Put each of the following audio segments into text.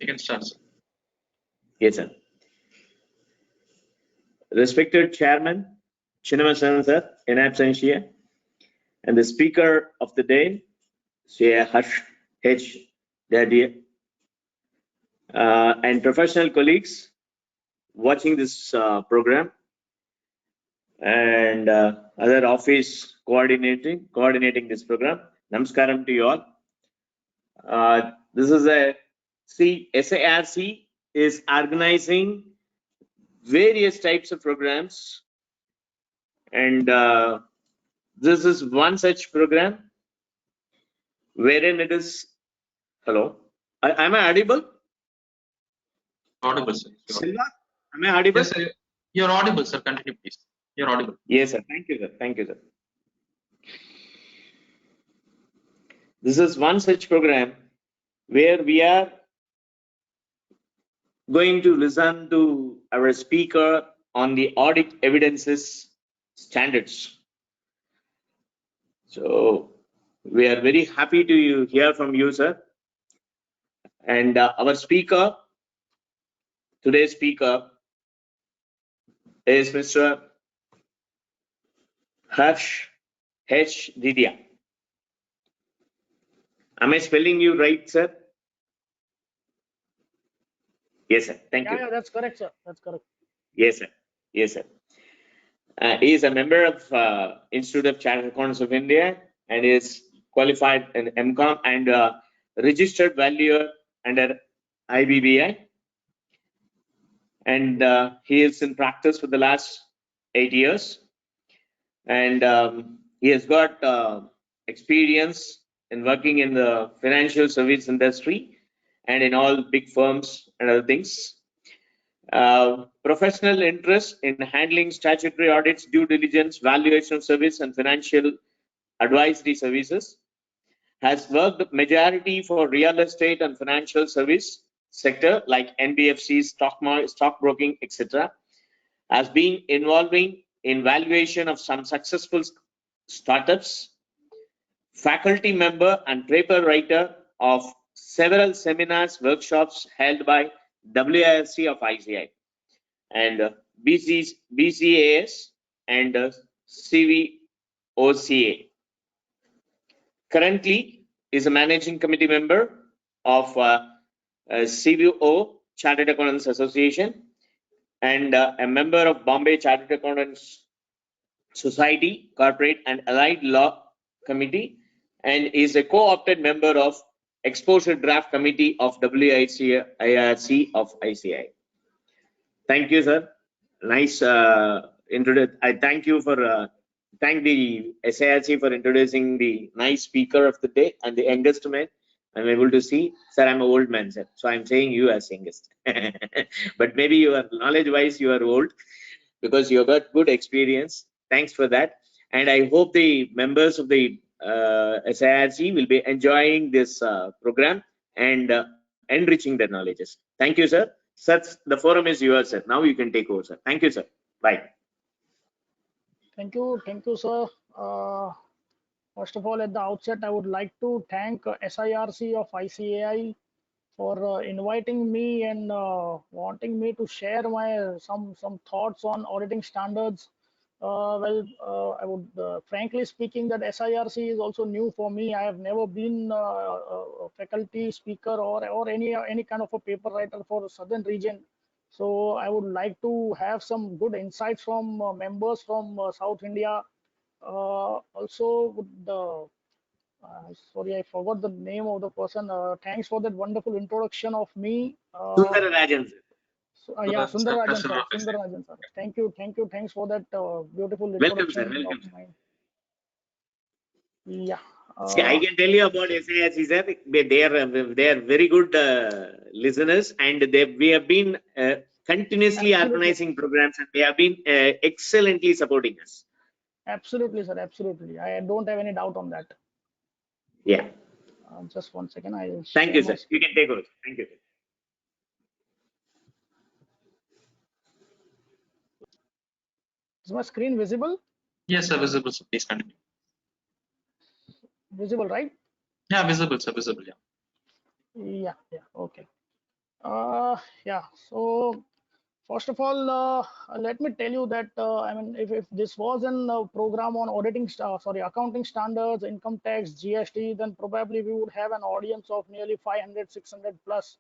You can start, sir. Yes, sir. Respected Chairman, Chinnamasan sir, in absentia, and the Speaker of the day, Sri Harsh H. Dedhia, and professional colleagues watching this program, and other office coordinating this program. Namaskaram to you all. This is SIRC is organizing various types of programs, and this is one such program wherein it is. Hello, am I audible? Audible, sir. Silva, am I audible? Yes, sir. You're audible, sir. Continue, please. You're audible. Yes, sir. Thank you, sir. Thank you, sir. This is one such program where we are going to listen to our speaker on the audit evidences standards. So we are very happy to hear from you, sir. And our speaker, today's speaker, is Mr. Harsh H. Dedhia. Am I spelling you right, sir? Yes, sir. Thank you. Yeah, that's correct, sir. That's correct. Yes, sir. Yes, sir. He is a member of Institute of Chartered Accountants of India and is qualified in MCOM and registered valuer under IBBI. And he is in practice for the last 8 years. And he has got experience in working in the financial service industry and in all big firms and other things. Professional interest in handling statutory audits, due diligence, valuation of service, and financial advisory services. Has worked majority for real estate and financial service sector like NBFCs, stockbroking, etc. Has been involving in valuation of some successful startups. Faculty member and paper writer of several seminars, workshops held by WIRC of ICAI and BCAS and CVOCA. Currently is a managing committee member of CVO Chartered Accountants Association and a member of Bombay Chartered Accountants Society Corporate and Allied Law Committee and is a co-opted member of Exposure Draft Committee of WIRC of ICAI. Thank you, sir. Nice introduction. I thank you for thank the SIRC for introducing the nice speaker of the day and the youngest man. I'm able to see, sir. I'm an old man, sir, so I'm saying you as youngest. But maybe you are knowledge-wise you are old because you have got good experience. Thanks for that, and I hope the members of the SIRC will be enjoying this program and enriching their knowledges. Thank you, sir. Sir, the forum is yours, sir. Now you can take over, sir. Thank you, sir. Bye. Thank you, sir. First of all, at the outset, I would like to thank SIRC of ICAI for inviting me and wanting me to share my some thoughts on auditing standards. I would frankly speaking that SIRC is also new for me. I have never been a faculty speaker or any kind of a paper writer for Southern region. So I would like to have some good insights from members from South India. Also, sorry, I forgot the name of the person. Thanks for that wonderful introduction of me. Sundarajan. Yeah, Sundarajan sir. Sundarajan sir. Thank you. Thanks for that beautiful introduction. Welcome, sir. Of mine. Yeah. See, I can tell you about SIRC, sir. They are very good listeners, and we have been continuously organizing programs, and they have been excellently supporting us. Absolutely, sir. Absolutely. I don't have any doubt on that. Yeah. Just 1 second. Thank you, sir. You can take over. Thank you. Is my screen visible? Yes, sir. Visible, sir. Please continue. Visible, right? Yeah, visible, sir. Visible, yeah. Yeah. Okay. Yeah. So first of all, let me tell you that I mean, if this was an program on auditing, sorry, accounting standards, income tax, GST, then probably we would have an audience of nearly 500, 600 plus.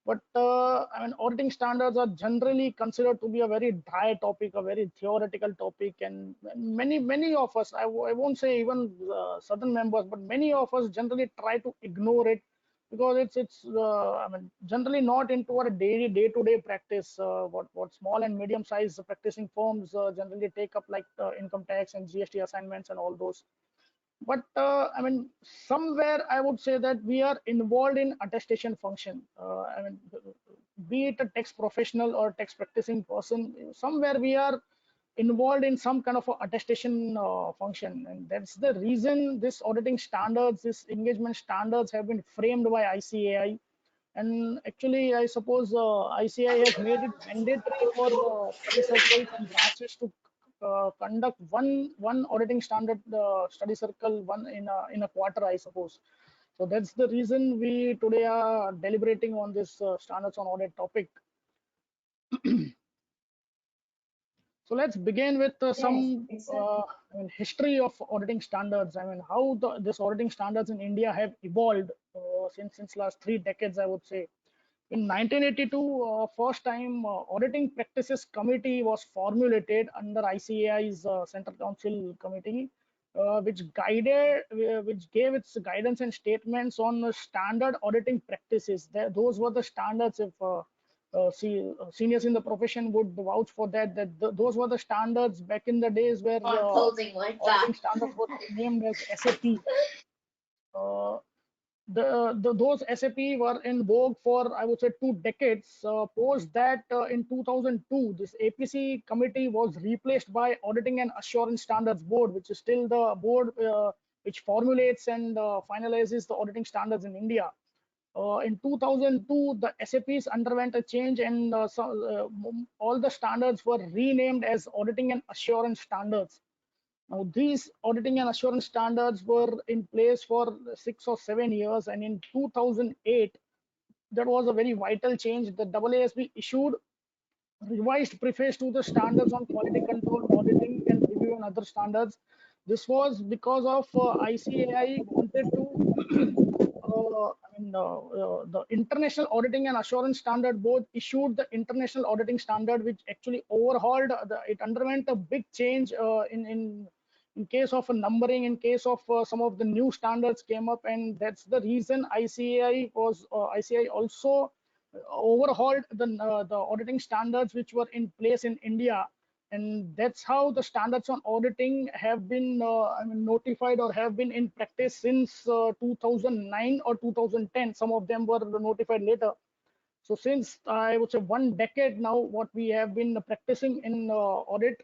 But I mean, auditing standards are generally considered to be a very dry topic, a very theoretical topic, and many of us, I won't say even certain members, but many of us generally try to ignore it because it's I mean generally not into our daily day-to-day practice. What small and medium-sized practicing firms generally take up, like income tax and GST assignments and all those. But I mean, somewhere I would say that we are involved in attestation function. I mean, be it a tax professional or tax practicing person, somewhere we are involved in some kind of a attestation function, and that's the reason this auditing standards, this engagement standards have been framed by ICAI. And actually, I suppose ICAI has made it mandatory for study circles and branches to conduct one auditing standard study circle one in a quarter, I suppose. So that's the reason we today are deliberating on this standards on audit topic. So let's begin with some I mean, history of auditing standards. I mean, how this auditing standards in India have evolved since last 3 decades, I would say. In 1982, first time Auditing Practices Committee was formulated under ICAI's Central Council Committee, which gave its guidance and statements on standard auditing practices. Those were the standards. If seniors in the profession would vouch for that, those were the standards back in the days where auditing standards were named as SAP. Uh, those SAP were in vogue for, I would say, 2 decades. Post that, in 2002, this APC committee was replaced by Auditing and Assurance Standards Board, which is still the board which formulates and finalizes the auditing standards in India. In 2002, the SAPs underwent a change, and all the standards were renamed as Auditing and Assurance Standards. Now, these auditing and assurance standards were in place for 6 or 7 years, and in 2008, that was a very vital change. The AASB issued revised preface to the standards on quality control, auditing, and review and other standards. This was because of ICAI wanted to the International Auditing and Assurance Standard Board issued the International Auditing Standard, which actually overhauled it underwent a big change in case of a numbering, in case of some of the new standards came up, and that's the reason ICAI also overhauled the auditing standards which were in place in India. And that's how the standards on auditing have been notified or have been in practice since 2009 or 2010. Some of them were notified later. So since, I would say, 1 decade now, what we have been practicing in audit,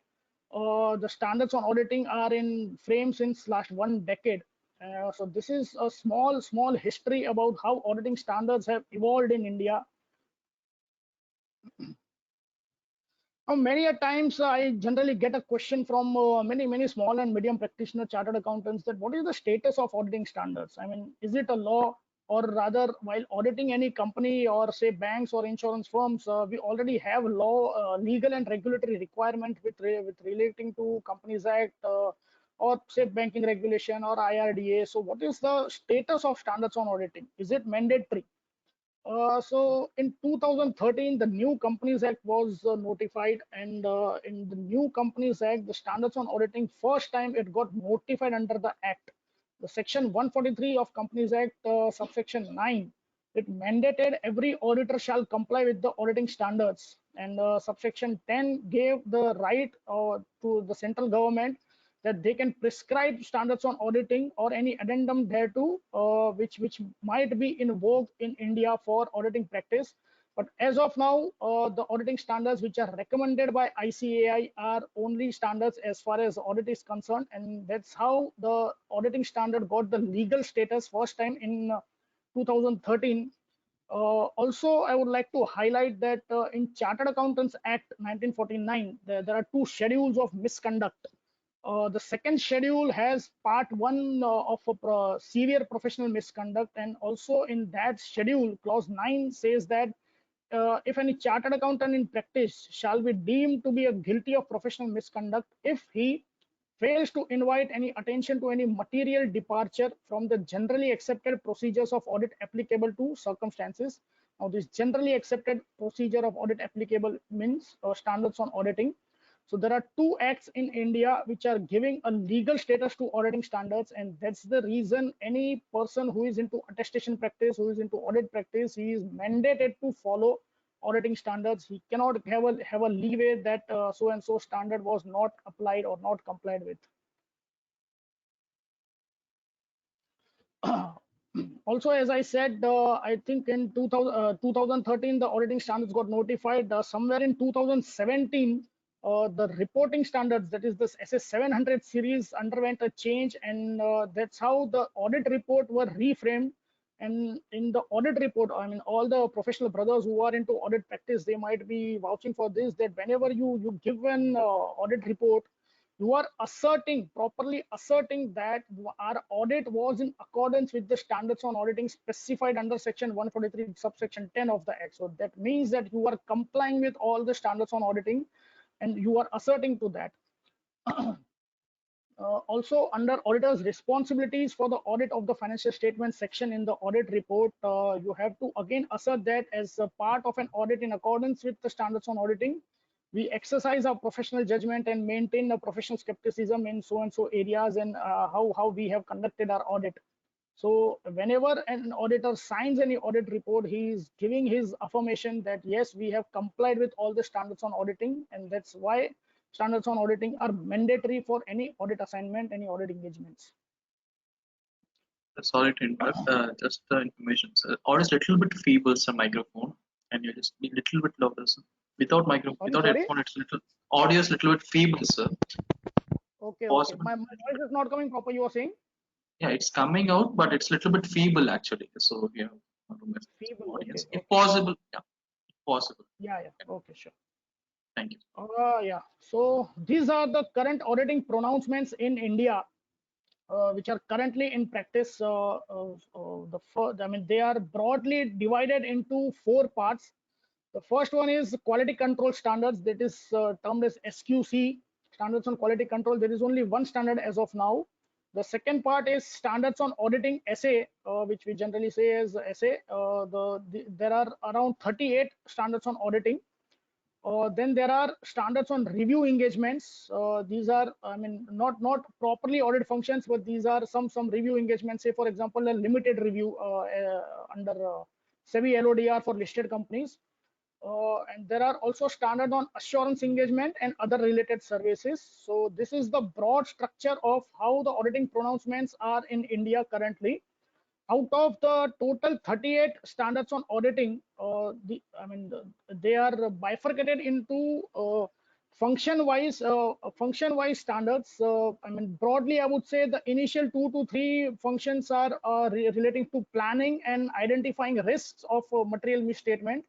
the standards on auditing are in frame since last 1 decade. So this is a small history about how auditing standards have evolved in India. Many a times I generally get a question from many small and medium practitioner chartered accountants that what is the status of auditing standards? I mean, is it a law, or rather, while auditing any company or say banks or insurance firms, we already have legal and regulatory requirement with relating to Companies Act, or say banking regulation or IRDA. So what is the status of standards on auditing? Is it mandatory? So in 2013, the new Companies Act was notified, and in the new Companies Act, the standards on auditing, first time it got notified under the Act. The section 143 of Companies Act, subsection 9, it mandated every auditor shall comply with the auditing standards, and subsection 10 gave the right to the central government that they can prescribe standards on auditing or any addendum thereto, which might be in vogue in India for auditing practice. But as of now, the auditing standards which are recommended by ICAI are only standards as far as audit is concerned, and that's how the auditing standard got the legal status first time in 2013. Also, I would like to highlight that in Chartered Accountants Act 1949, there are two schedules of misconduct. The second schedule has part one of severe professional misconduct, and also in that schedule, clause 9 says that if any chartered accountant in practice shall be deemed to be guilty of professional misconduct if he fails to invite any attention to any material departure from the generally accepted procedures of audit applicable to circumstances. Now, this generally accepted procedure of audit applicable means standards on auditing. So there are two acts in India which are giving a legal status to auditing standards, and that's the reason any person who is into attestation practice, who is into audit practice, he is mandated to follow auditing standards. He cannot have a leeway that so and so standard was not applied or not complied with. Also, as I said, I think in 2013 the auditing standards got notified. Somewhere in 2017 the reporting standards, that is this SS 700 series, underwent a change, and that's how the audit report were reframed. And in the audit report, I mean, all the professional brothers who are into audit practice, they might be vouching for this, that whenever you give an audit report, you are properly asserting that our audit was in accordance with the standards on auditing specified under section 143 subsection 10 of the act. So that means that you are complying with all the standards on auditing, and you are asserting to that. Also, under auditor's responsibilities for the audit of the financial statement section in the audit report, you have to again assert that as a part of an audit in accordance with the standards on auditing, we exercise our professional judgment and maintain a professional skepticism in so and so areas, and how we have conducted our audit. So whenever an auditor signs any audit report, he is giving his affirmation that yes, we have complied with all the standards on auditing, and that's why standards on auditing are mandatory for any audit assignment, any audit engagements. Sorry to interrupt. Just the information. Sir. Audio is a little bit feeble, sir. Microphone, and you just be a little bit louder, sir. Without microphone, without headphone, it's little. Audio is a little bit feeble, sir. Okay. Possible. My voice is not coming proper, you are saying? Yeah, it's coming out, but it's a little bit feeble actually. So yeah, Feeble. audience. Okay. If possible, yeah, if possible. Yeah. Okay, sure. Thank you. Yeah. So these are the current auditing pronouncements in India, which are currently in practice. I mean, they are broadly divided into 4 parts. The first one is quality control standards, that is termed as SQC, standards on quality control. There is only one standard as of now. The second part is standards on auditing SA, which we generally say as SA. There are around 38 standards on auditing. Then there are standards on review engagements. These are, I mean, not properly audit functions, but these are some review engagements. Say, for example, a limited review under SEBI LODR for listed companies. And there are also standard on assurance engagement and other related services. So this is the broad structure of how the auditing pronouncements are in India currently. Out of the total 38 standards on auditing, they are bifurcated into function-wise standards. I mean, broadly, I would say the initial 2 to 3 functions are relating to planning and identifying risks of material misstatement.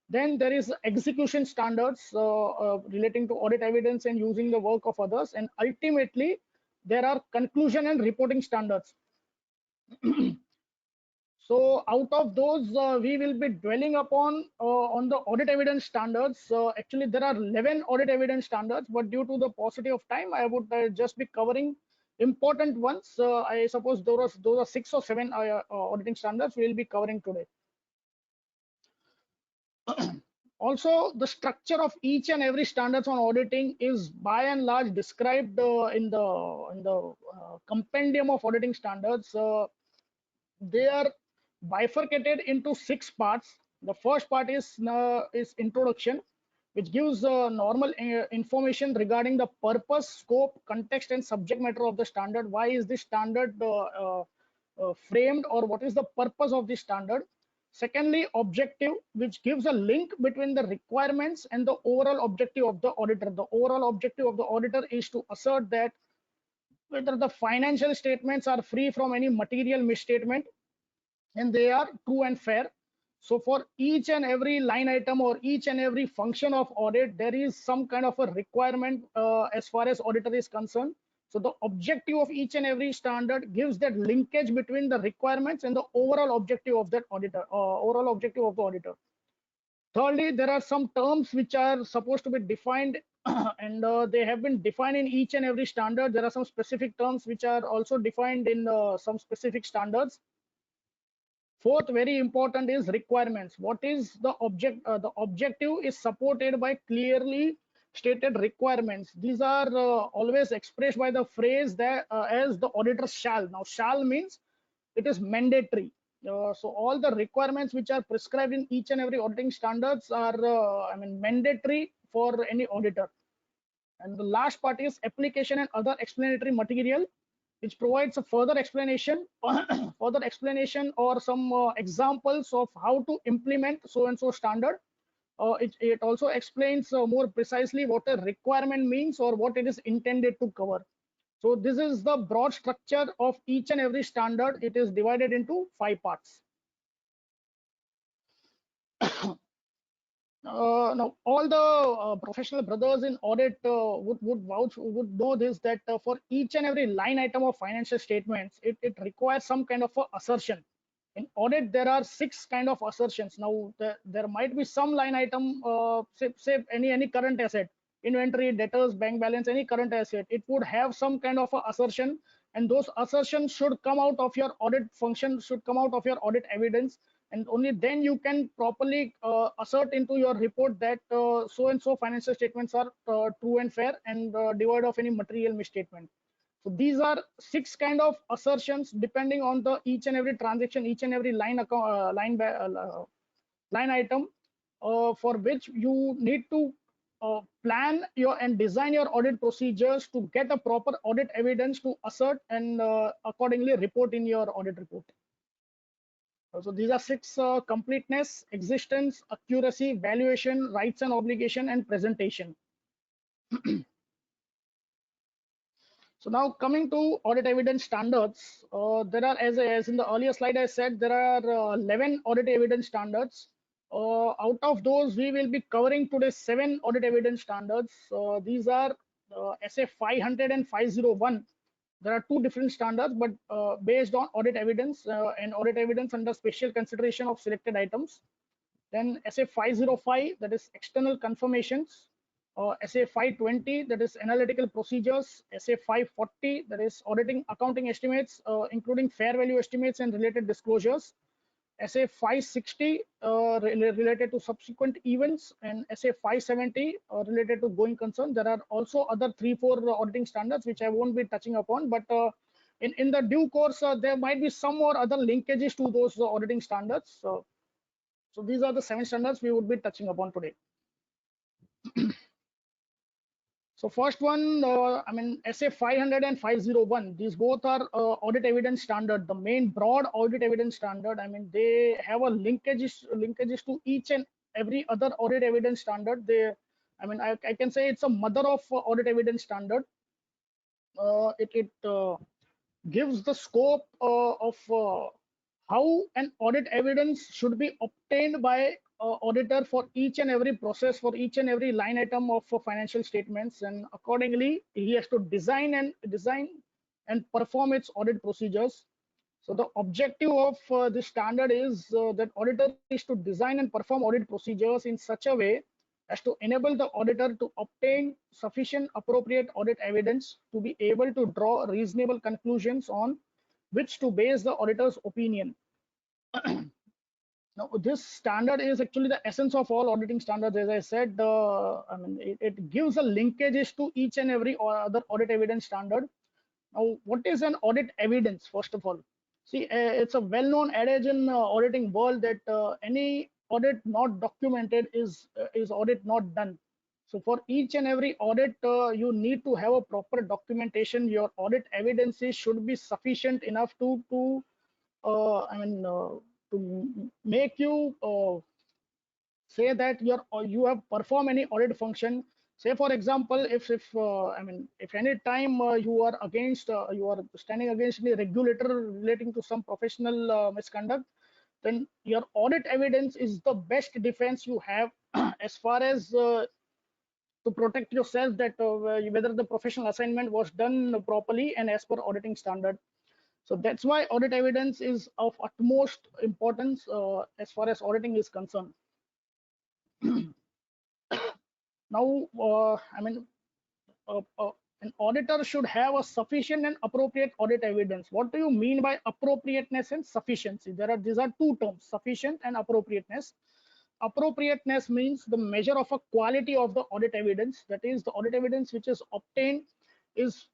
Then there is execution standards relating to audit evidence and using the work of others. And ultimately, there are conclusion and reporting standards. So out of those, we will be dwelling upon on the audit evidence standards. Actually, there are 11 audit evidence standards, but due to the paucity of time, I would just be covering important ones. I suppose those are 6 or 7 auditing standards we will be covering today. Also, the structure of each and every standards on auditing is by and large described in the compendium of auditing standards. They are bifurcated into 6 parts. The first part is introduction, which gives normal information regarding the purpose, scope, context, and subject matter of the standard. Why is this standard framed, or what is the purpose of this standard? Secondly, objective, which gives a link between the requirements and the overall objective of the auditor. The overall objective of the auditor is to assert that whether the financial statements are free from any material misstatement and they are true and fair. So for each and every line item or each and every function of audit, there is some kind of a requirement as far as auditor is concerned. So the objective of each and every standard gives that linkage between the requirements and the overall objective of that auditor, overall objective of the auditor. Thirdly, there are some terms which are supposed to be defined and they have been defined in each and every standard. There are some specific terms which are also defined in some specific standards. Fourth, very important, is requirements. What is the object? The objective is supported by clearly stated requirements. These are always expressed by the phrase that as the auditor shall. Now, shall means it is mandatory. So all the requirements which are prescribed in each and every auditing standards are, mandatory for any auditor. And the last part is application and other explanatory material, which provides a further explanation, further explanation or some examples of how to implement so and so standard. It also explains more precisely what a requirement means or what it is intended to cover. So this is the broad structure of each and every standard. It is divided into 5 parts. Now, all the professional brothers in audit would know this, that for each and every line item of financial statements, it requires some kind of a assertion. In audit, there are 6 kind of assertions. Now, there might be some line item, say any current asset, inventory, debtors, bank balance, any current asset. It would have some kind of a assertion, and those assertions should come out of your audit function, should come out of your audit evidence, and only then you can properly assert into your report that so and so financial statements are true and fair and devoid of any material misstatement. So these are 6 kind of assertions depending on the each and every transaction, each and every line account, line item, for which you need to plan your and design your audit procedures to get a proper audit evidence to assert and accordingly report in your audit report. So these are 6: completeness, existence, accuracy, valuation, rights and obligation, and presentation. So now coming to audit evidence standards, there are, as in the earlier slide I said, there are 11 audit evidence standards. Out of those, we will be covering today 7 audit evidence standards. These are SA 500 and 501. There are 2 different standards, but based on audit evidence and audit evidence under special consideration of selected items. Then SA 505, that is external confirmations. SA 520, that is analytical procedures. SA 540, that is auditing accounting estimates, including fair value estimates and related disclosures. SA 560 related to subsequent events, and SA 570 related to going concern. There are also other 3-4 auditing standards which I won't be touching upon, but in the due course there might be some more other linkages to those auditing standards. So these are the 7 standards we would be touching upon today. So first one, SA 500 and 501, these both are audit evidence standard, the main broad audit evidence standard. They have a linkages to each and every other audit evidence standard. I can say it's a mother of audit evidence standard. It gives the scope of how an audit evidence should be obtained by auditor for each and every process, for each and every line item of financial statements, and accordingly he has to design and perform its audit procedures. So the objective of this standard is that auditor is to design and perform audit procedures in such a way as to enable the auditor to obtain sufficient appropriate audit evidence to be able to draw reasonable conclusions on which to base the auditor's opinion. Now, this standard is actually the essence of all auditing standards. As I said, it gives a linkages to each and every other audit evidence standard. Now, what is an audit evidence? First of all, see, it's a well-known adage in auditing world that any audit not documented is audit not done. So for each and every audit, you need to have a proper documentation. Your audit evidences should be sufficient enough to make you say that you have performed any audit function. Say for example, if any time you are standing against the regulator relating to some professional misconduct, then your audit evidence is the best defense you have as far as to protect yourself that whether the professional assignment was done properly and as per auditing standard. So that's why audit evidence is of utmost importance as far as auditing is concerned. Now, I mean, an auditor should have a sufficient and appropriate audit evidence. What do you mean by appropriateness and sufficiency? These are two terms, sufficient and appropriateness. Appropriateness means the measure of a quality of the audit evidence. That is, the audit evidence which is obtained is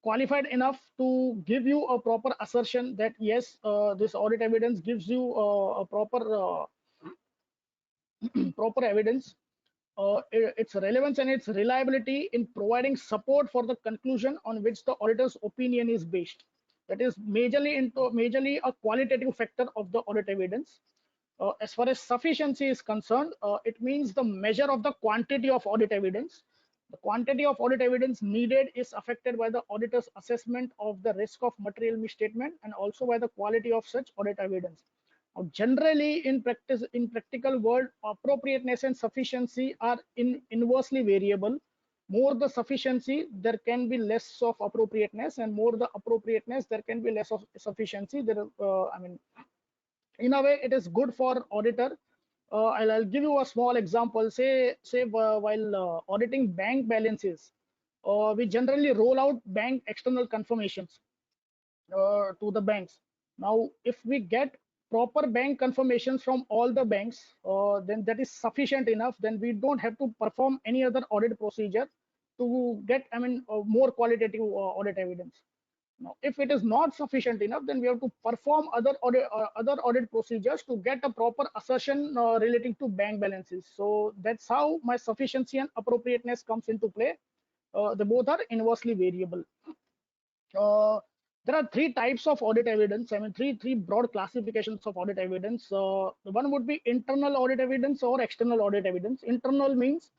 qualified enough to give you a proper assertion that yes, this audit evidence gives you a proper proper evidence. Its relevance and its reliability in providing support for the conclusion on which the auditor's opinion is based. That is majorly a qualitative factor of the audit evidence. As far as sufficiency is concerned, it means the measure of the quantity of audit evidence. The quantity of audit evidence needed is affected by the auditor's assessment of the risk of material misstatement and also by the quality of such audit evidence. Now, generally, in practice, in practical world, appropriateness and sufficiency are inversely variable. More the sufficiency, there can be less of appropriateness, and more the appropriateness, there can be less of sufficiency. I mean, in a way, it is good for auditor. I'll give you a small example. Say while auditing bank balances, we generally roll out bank external confirmations to the banks. Now, if we get proper bank confirmations from all the banks, then that is sufficient enough. Then we don't have to perform any other audit procedure to get, I mean, more qualitative audit evidence. Now, if it is not sufficient enough, then we have to perform other audit procedures to get a proper assertion relating to bank balances. So that's how my sufficiency and appropriateness comes into play. The both are inversely variable. There are three types of audit evidence. I mean, three broad classifications of audit evidence. One would be internal audit evidence or external audit evidence. Internal means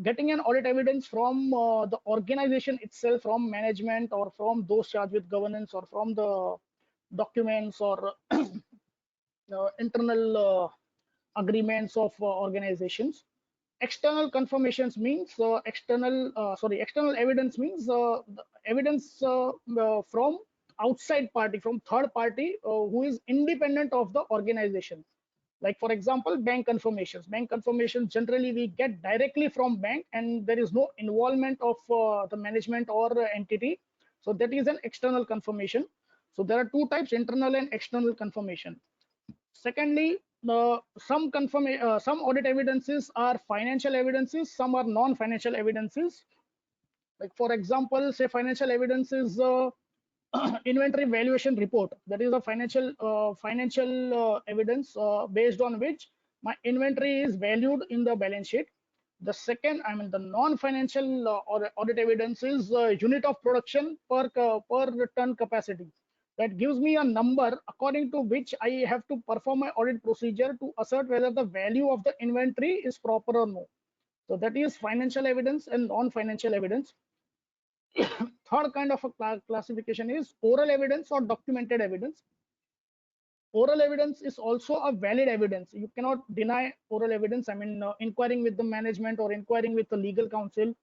getting an audit evidence from the organization itself, from management or from those charged with governance or from the documents or internal agreements of organizations. External confirmations means external evidence means the evidence from outside party, from third party who is independent of the organization. Like for example, bank confirmations. Bank confirmations generally we get directly from bank, and there is no involvement of the management or entity. So that is an external confirmation. So there are two types: internal and external confirmation. Secondly, some audit evidences are financial evidences, some are non-financial evidences. Like for example, say financial evidence is inventory valuation report. That is a financial evidence based on which my inventory is valued in the balance sheet. The second, I mean, the non-financial audit evidence is unit of production per ton capacity. That gives me a number according to which I have to perform my audit procedure to assert whether the value of the inventory is proper or no. So that is financial evidence and non-financial evidence. Third kind of a classification is oral evidence or documented evidence. Oral evidence is also a valid evidence. You cannot deny oral evidence. I mean, inquiring with the management or inquiring with the legal counsel,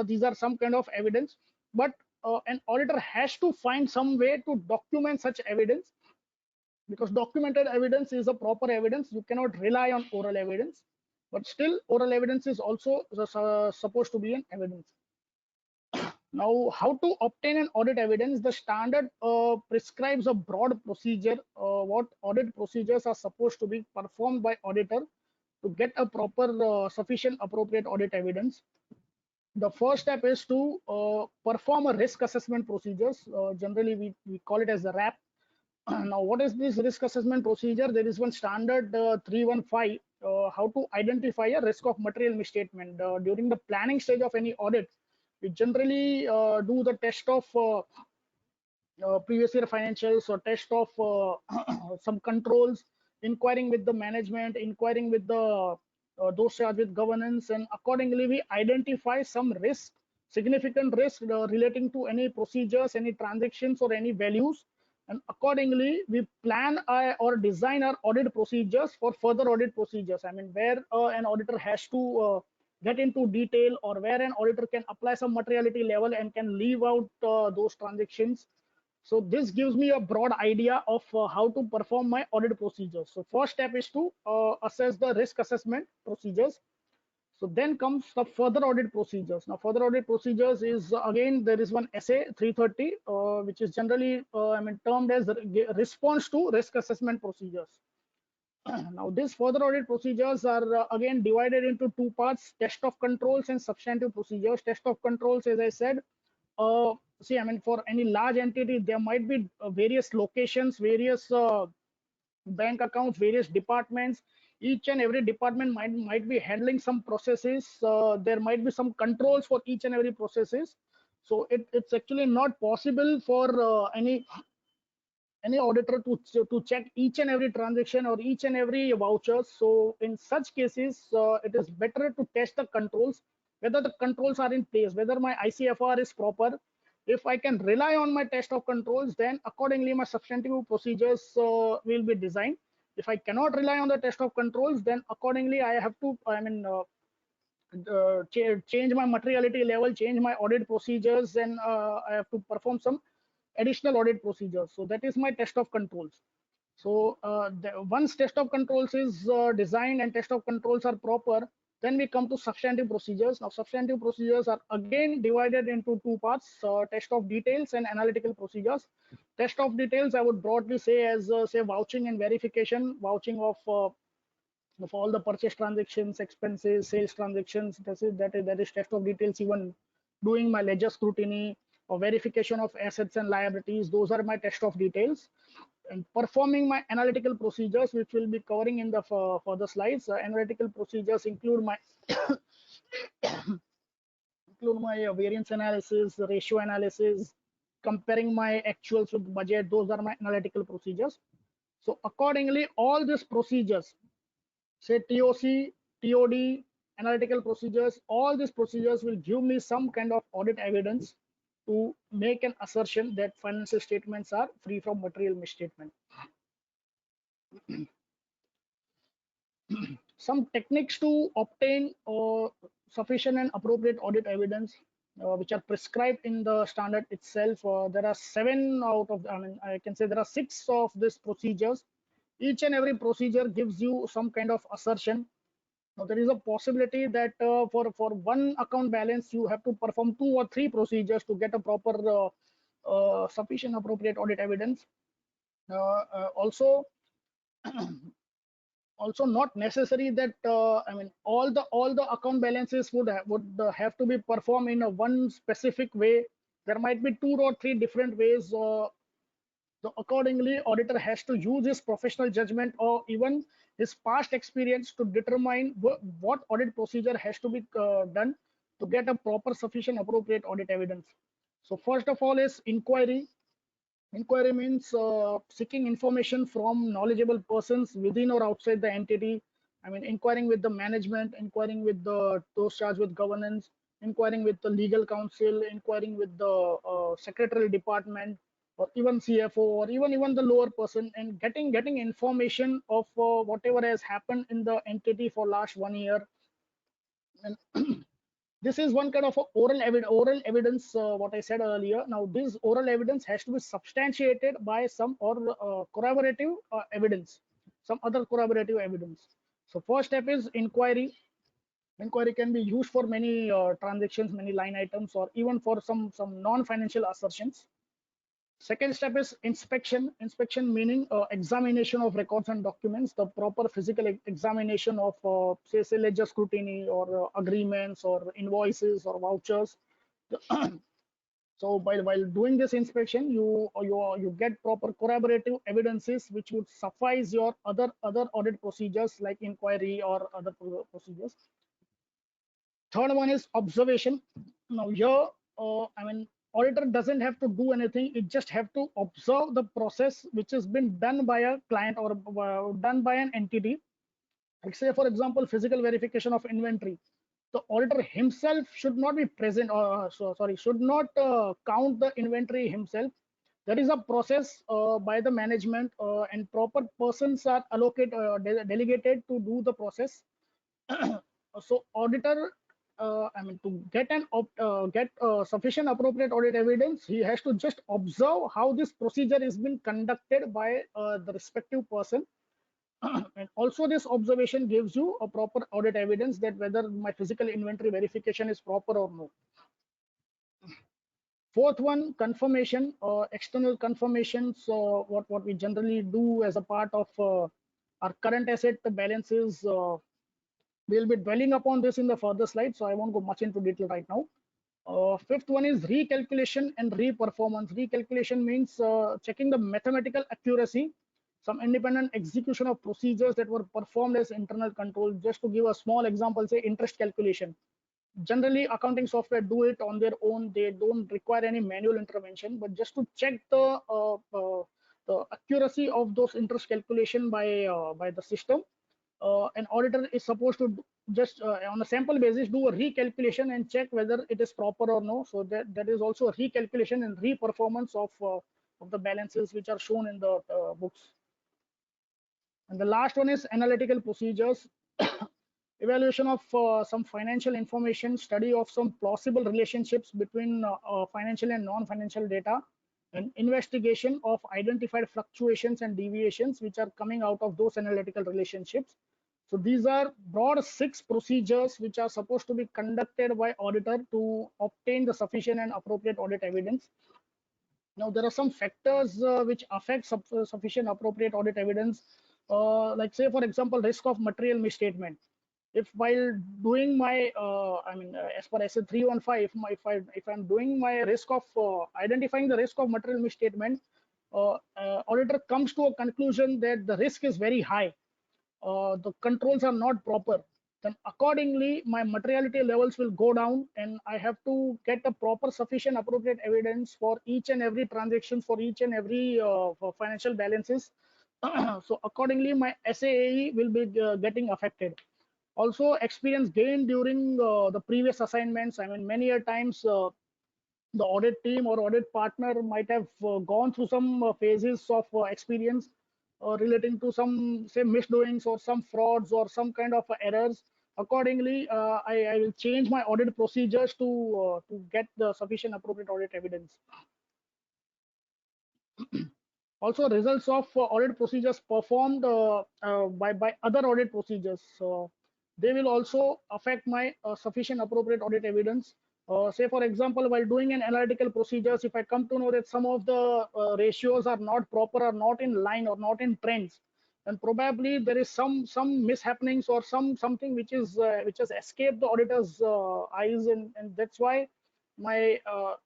these are some kind of evidence. But an auditor has to find some way to document such evidence, because documented evidence is a proper evidence. You cannot rely on oral evidence, but still oral evidence is also supposed to be an evidence. Now, how to obtain an audit evidence? The standard prescribes a broad procedure, what audit procedures are supposed to be performed by auditor to get a proper, sufficient, appropriate audit evidence. The first step is to perform a risk assessment procedures. Generally, we call it as the RAP. Now, what is this risk assessment procedure? There is one standard 315, how to identify a risk of material misstatement. During the planning stage of any audit, we generally do the test of previous year financials or test of some controls, inquiring with the management, inquiring with the those charged with governance, and accordingly we identify some risk, significant risk relating to any procedures, any transactions, or any values, and accordingly we plan or design our audit procedures for further audit procedures. I mean, where an auditor has to get into detail, or where an auditor can apply some materiality level and can leave out those transactions. So this gives me a broad idea of how to perform my audit procedures. So first step is to assess the risk assessment procedures. So then comes the further audit procedures. Now further audit procedures is again, there is one SA 330, which is generally termed as response to risk assessment procedures. Now these further audit procedures are again divided into two parts: test of controls and substantive procedures. Test of controls, as I said, see, for any large entity, there might be various locations, various bank accounts, various departments. Each and every department might be handling some processes. There might be some controls for each and every processes. So it's actually not possible for any auditor to check each and every transaction or each and every voucher. So in such cases, it is better to test the controls, whether the controls are in place, whether my ICFR is proper. If I can rely on my test of controls, then accordingly my substantive procedures will be designed. If I cannot rely on the test of controls, then accordingly I have to change my materiality level, change my audit procedures, and I have to perform some additional audit procedures. So that is my test of controls. So once test of controls is designed and test of controls are proper, then we come to substantive procedures. Now substantive procedures are again divided into two parts: test of details and analytical procedures. Test of details I would broadly say as say vouching and verification, vouching of all the purchase transactions, expenses, sales transactions. That is test of details. Even doing my ledger scrutiny or verification of assets and liabilities, those are my test of details. And performing my analytical procedures, which we'll be covering in the further slides. Analytical procedures include my variance analysis, ratio analysis, comparing my actuals with budget. Those are my analytical procedures. So accordingly, all these procedures, say TOC, TOD, analytical procedures, all these procedures will give me some kind of audit evidence to make an assertion that financial statements are free from material misstatement. Some techniques to obtain sufficient and appropriate audit evidence, which are prescribed in the standard itself. There are 7 out of, I can say there are 6 of these procedures. Each and every procedure gives you some kind of assertion. Now there is a possibility that for one account balance, you have to perform 2 or 3 procedures to get a proper sufficient appropriate audit evidence. Also not necessary that all the account balances would have to be performed in a one specific way. There might be 2 or 3 different ways. So accordingly, auditor has to use his professional judgment or even his past experience to determine what audit procedure has to be done to get a proper, sufficient, appropriate audit evidence. So first of all is inquiry. Inquiry means seeking information from knowledgeable persons within or outside the entity. Inquiring with the management, inquiring with those charged with governance, inquiring with the legal counsel, inquiring with the secretarial department, or even CFO, or even the lower person, and getting information of whatever has happened in the entity for last 1 year. And this is one kind of oral evidence, what I said earlier. Now this oral evidence has to be substantiated by some or corroborative evidence, some other corroborative evidence. So first step is inquiry. Inquiry can be used for many transactions, many line items, or even for some non-financial assertions. Second step is inspection. Inspection meaning examination of records and documents, the proper physical examination of say ledger scrutiny or agreements or invoices or vouchers. So while doing this inspection, you get proper corroborative evidences which would suffice your other audit procedures like inquiry or other procedures. Third one is observation. Now here, auditor doesn't have to do anything. It just have to observe the process which has been done by a client or done by an entity. Like say, for example, physical verification of inventory. The auditor himself should not be present, or should not count the inventory himself. There is a process by the management, and proper persons are allocated, delegated to do the process. So auditor to get sufficient appropriate audit evidence, he has to just observe how this procedure is being conducted by the respective person. And also this observation gives you a proper audit evidence that whether my physical inventory verification is proper or no. Fourth one, confirmation, external confirmations. What we generally do as a part of our current asset balances. We'll be dwelling upon this in the further slides, so I won't go much into detail right now. Fifth one is recalculation and reperformance. Recalculation means checking the mathematical accuracy, some independent execution of procedures that were performed as internal control. Just to give a small example, say interest calculation. Generally, accounting software do it on their own. They don't require any manual intervention, but just to check the accuracy of those interest calculation by the system, an auditor is supposed to just on a sample basis do a recalculation and check whether it is proper or no. So that is also a recalculation and reperformance of the balances which are shown in the books. And the last one is analytical procedures. Evaluation of some financial information, study of some plausible relationships between financial and non-financial data, and investigation of identified fluctuations and deviations which are coming out of those analytical relationships. So these are broad 6 procedures which are supposed to be conducted by auditor to obtain the sufficient and appropriate audit evidence. Now there are some factors which affect sufficient appropriate audit evidence, like say for example risk of material misstatement. If while doing my as per SA 315, if I'm doing my risk of identifying the risk of material misstatement, auditor comes to a conclusion that the risk is very high, the controls are not proper, then accordingly my materiality levels will go down, and I have to get a proper sufficient appropriate evidence for each and every transaction, for each and every for financial balances. So accordingly my SAAE will be getting affected. Also experience gained during the previous assignments. I mean, many a times the audit team or audit partner might have gone through some phases of experience relating to some say misdoings or some frauds or some kind of errors. Accordingly, I will change my audit procedures to get the sufficient appropriate audit evidence. Also, results of audit procedures performed by other audit procedures. They will also affect my sufficient appropriate audit evidence. Say for example, while doing an analytical procedures, if I come to know that some of the ratios are not proper, or not in line, or not in trends, then probably there is some mishappenings or something which has escaped the auditor's eyes, and that's why my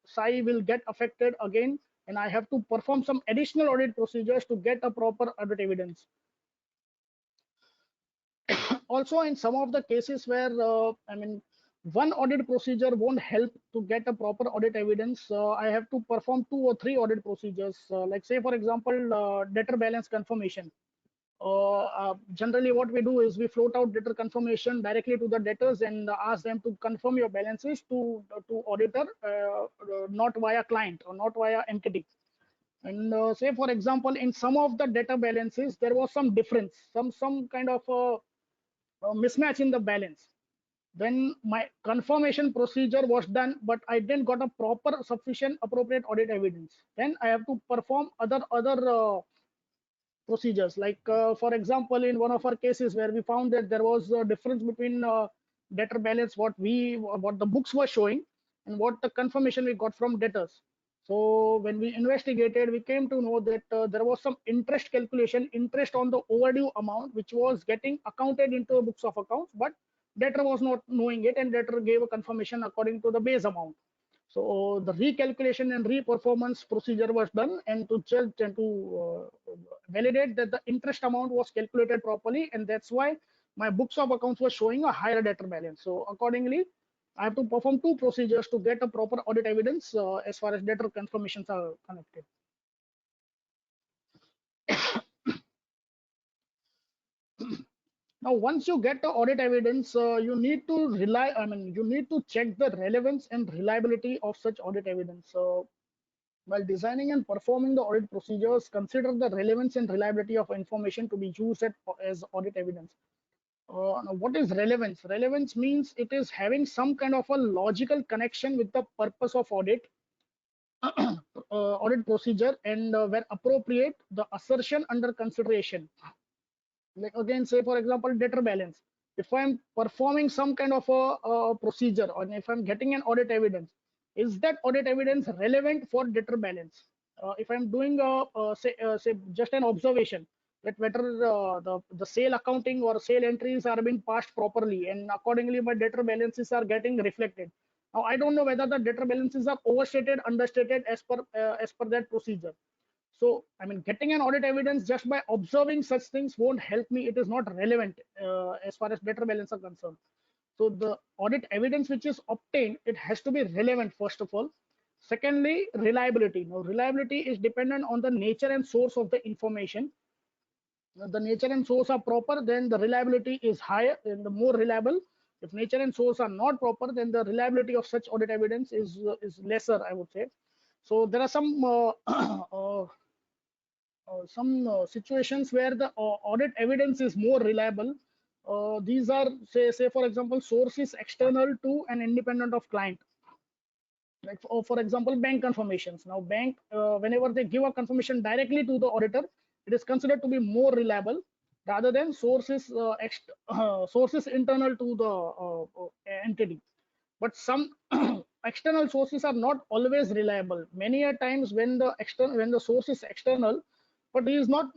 SAI will get affected again, and I have to perform some additional audit procedures to get a proper audit evidence. Also, in some of the cases where one audit procedure won't help to get a proper audit evidence, I have to perform 2 or 3 audit procedures. Like say for example, debtor balance confirmation. Generally what we do is we float out debtor confirmation directly to the debtors and ask them to confirm your balances to auditor, not via client or not via entity. And say for example, in some of the debtor balances there was some difference, some kind of a mismatch in the balance. Then my confirmation procedure was done, but I didn't got a proper sufficient appropriate audit evidence. Then I have to perform other procedures. Like for example, in one of our cases where we found that there was a difference between debtor balance, what the books were showing, and what the confirmation we got from debtors. So when we investigated, we came to know that there was some interest calculation, interest on the overdue amount, which was getting accounted into books of accounts, but debtor was not knowing it, and debtor gave a confirmation according to the base amount. So the recalculation and reperformance procedure was done, and to judge and to validate that the interest amount was calculated properly, and that's why my books of accounts were showing a higher debtor balance. So accordingly, I have to perform 2 procedures to get a proper audit evidence as far as debtor confirmations are connected. Now, once you get the audit evidence, you need to you need to check the relevance and reliability of such audit evidence. While designing and performing the audit procedures, consider the relevance and reliability of information to be used as audit evidence. Now what is relevance? Relevance means it is having some kind of a logical connection with the purpose of audit, audit procedure, and where appropriate, the assertion under consideration. Like again, say for example, debtor balance. If I'm performing some kind of a procedure, or if I'm getting an audit evidence, is that audit evidence relevant for debtor balance? If I'm doing say just an observation that whether the sale accounting or sale entries are being passed properly, and accordingly my debtor balances are getting reflected. Now I don't know whether the debtor balances are overstated, understated as per that procedure. So, I mean, getting an audit evidence just by observing such things won't help me. It is not relevant as far as debtor balance are concerned. So, the audit evidence which is obtained, it has to be relevant, first of all. Secondly, reliability. Now, reliability is dependent on the nature and source of the information. The nature and source are proper, then the reliability is higher and the more reliable. If nature and source are not proper, then the reliability of such audit evidence is lesser, I would say. So there are some situations where the audit evidence is more reliable. These are, say for example, source is external to and independent of client. Like for example, bank confirmations. Now bank, whenever they give a confirmation directly to the auditor, it is considered to be more reliable rather than sources sources internal to the entity. But some external sources are not always reliable. Many a times when the source is external, but he is not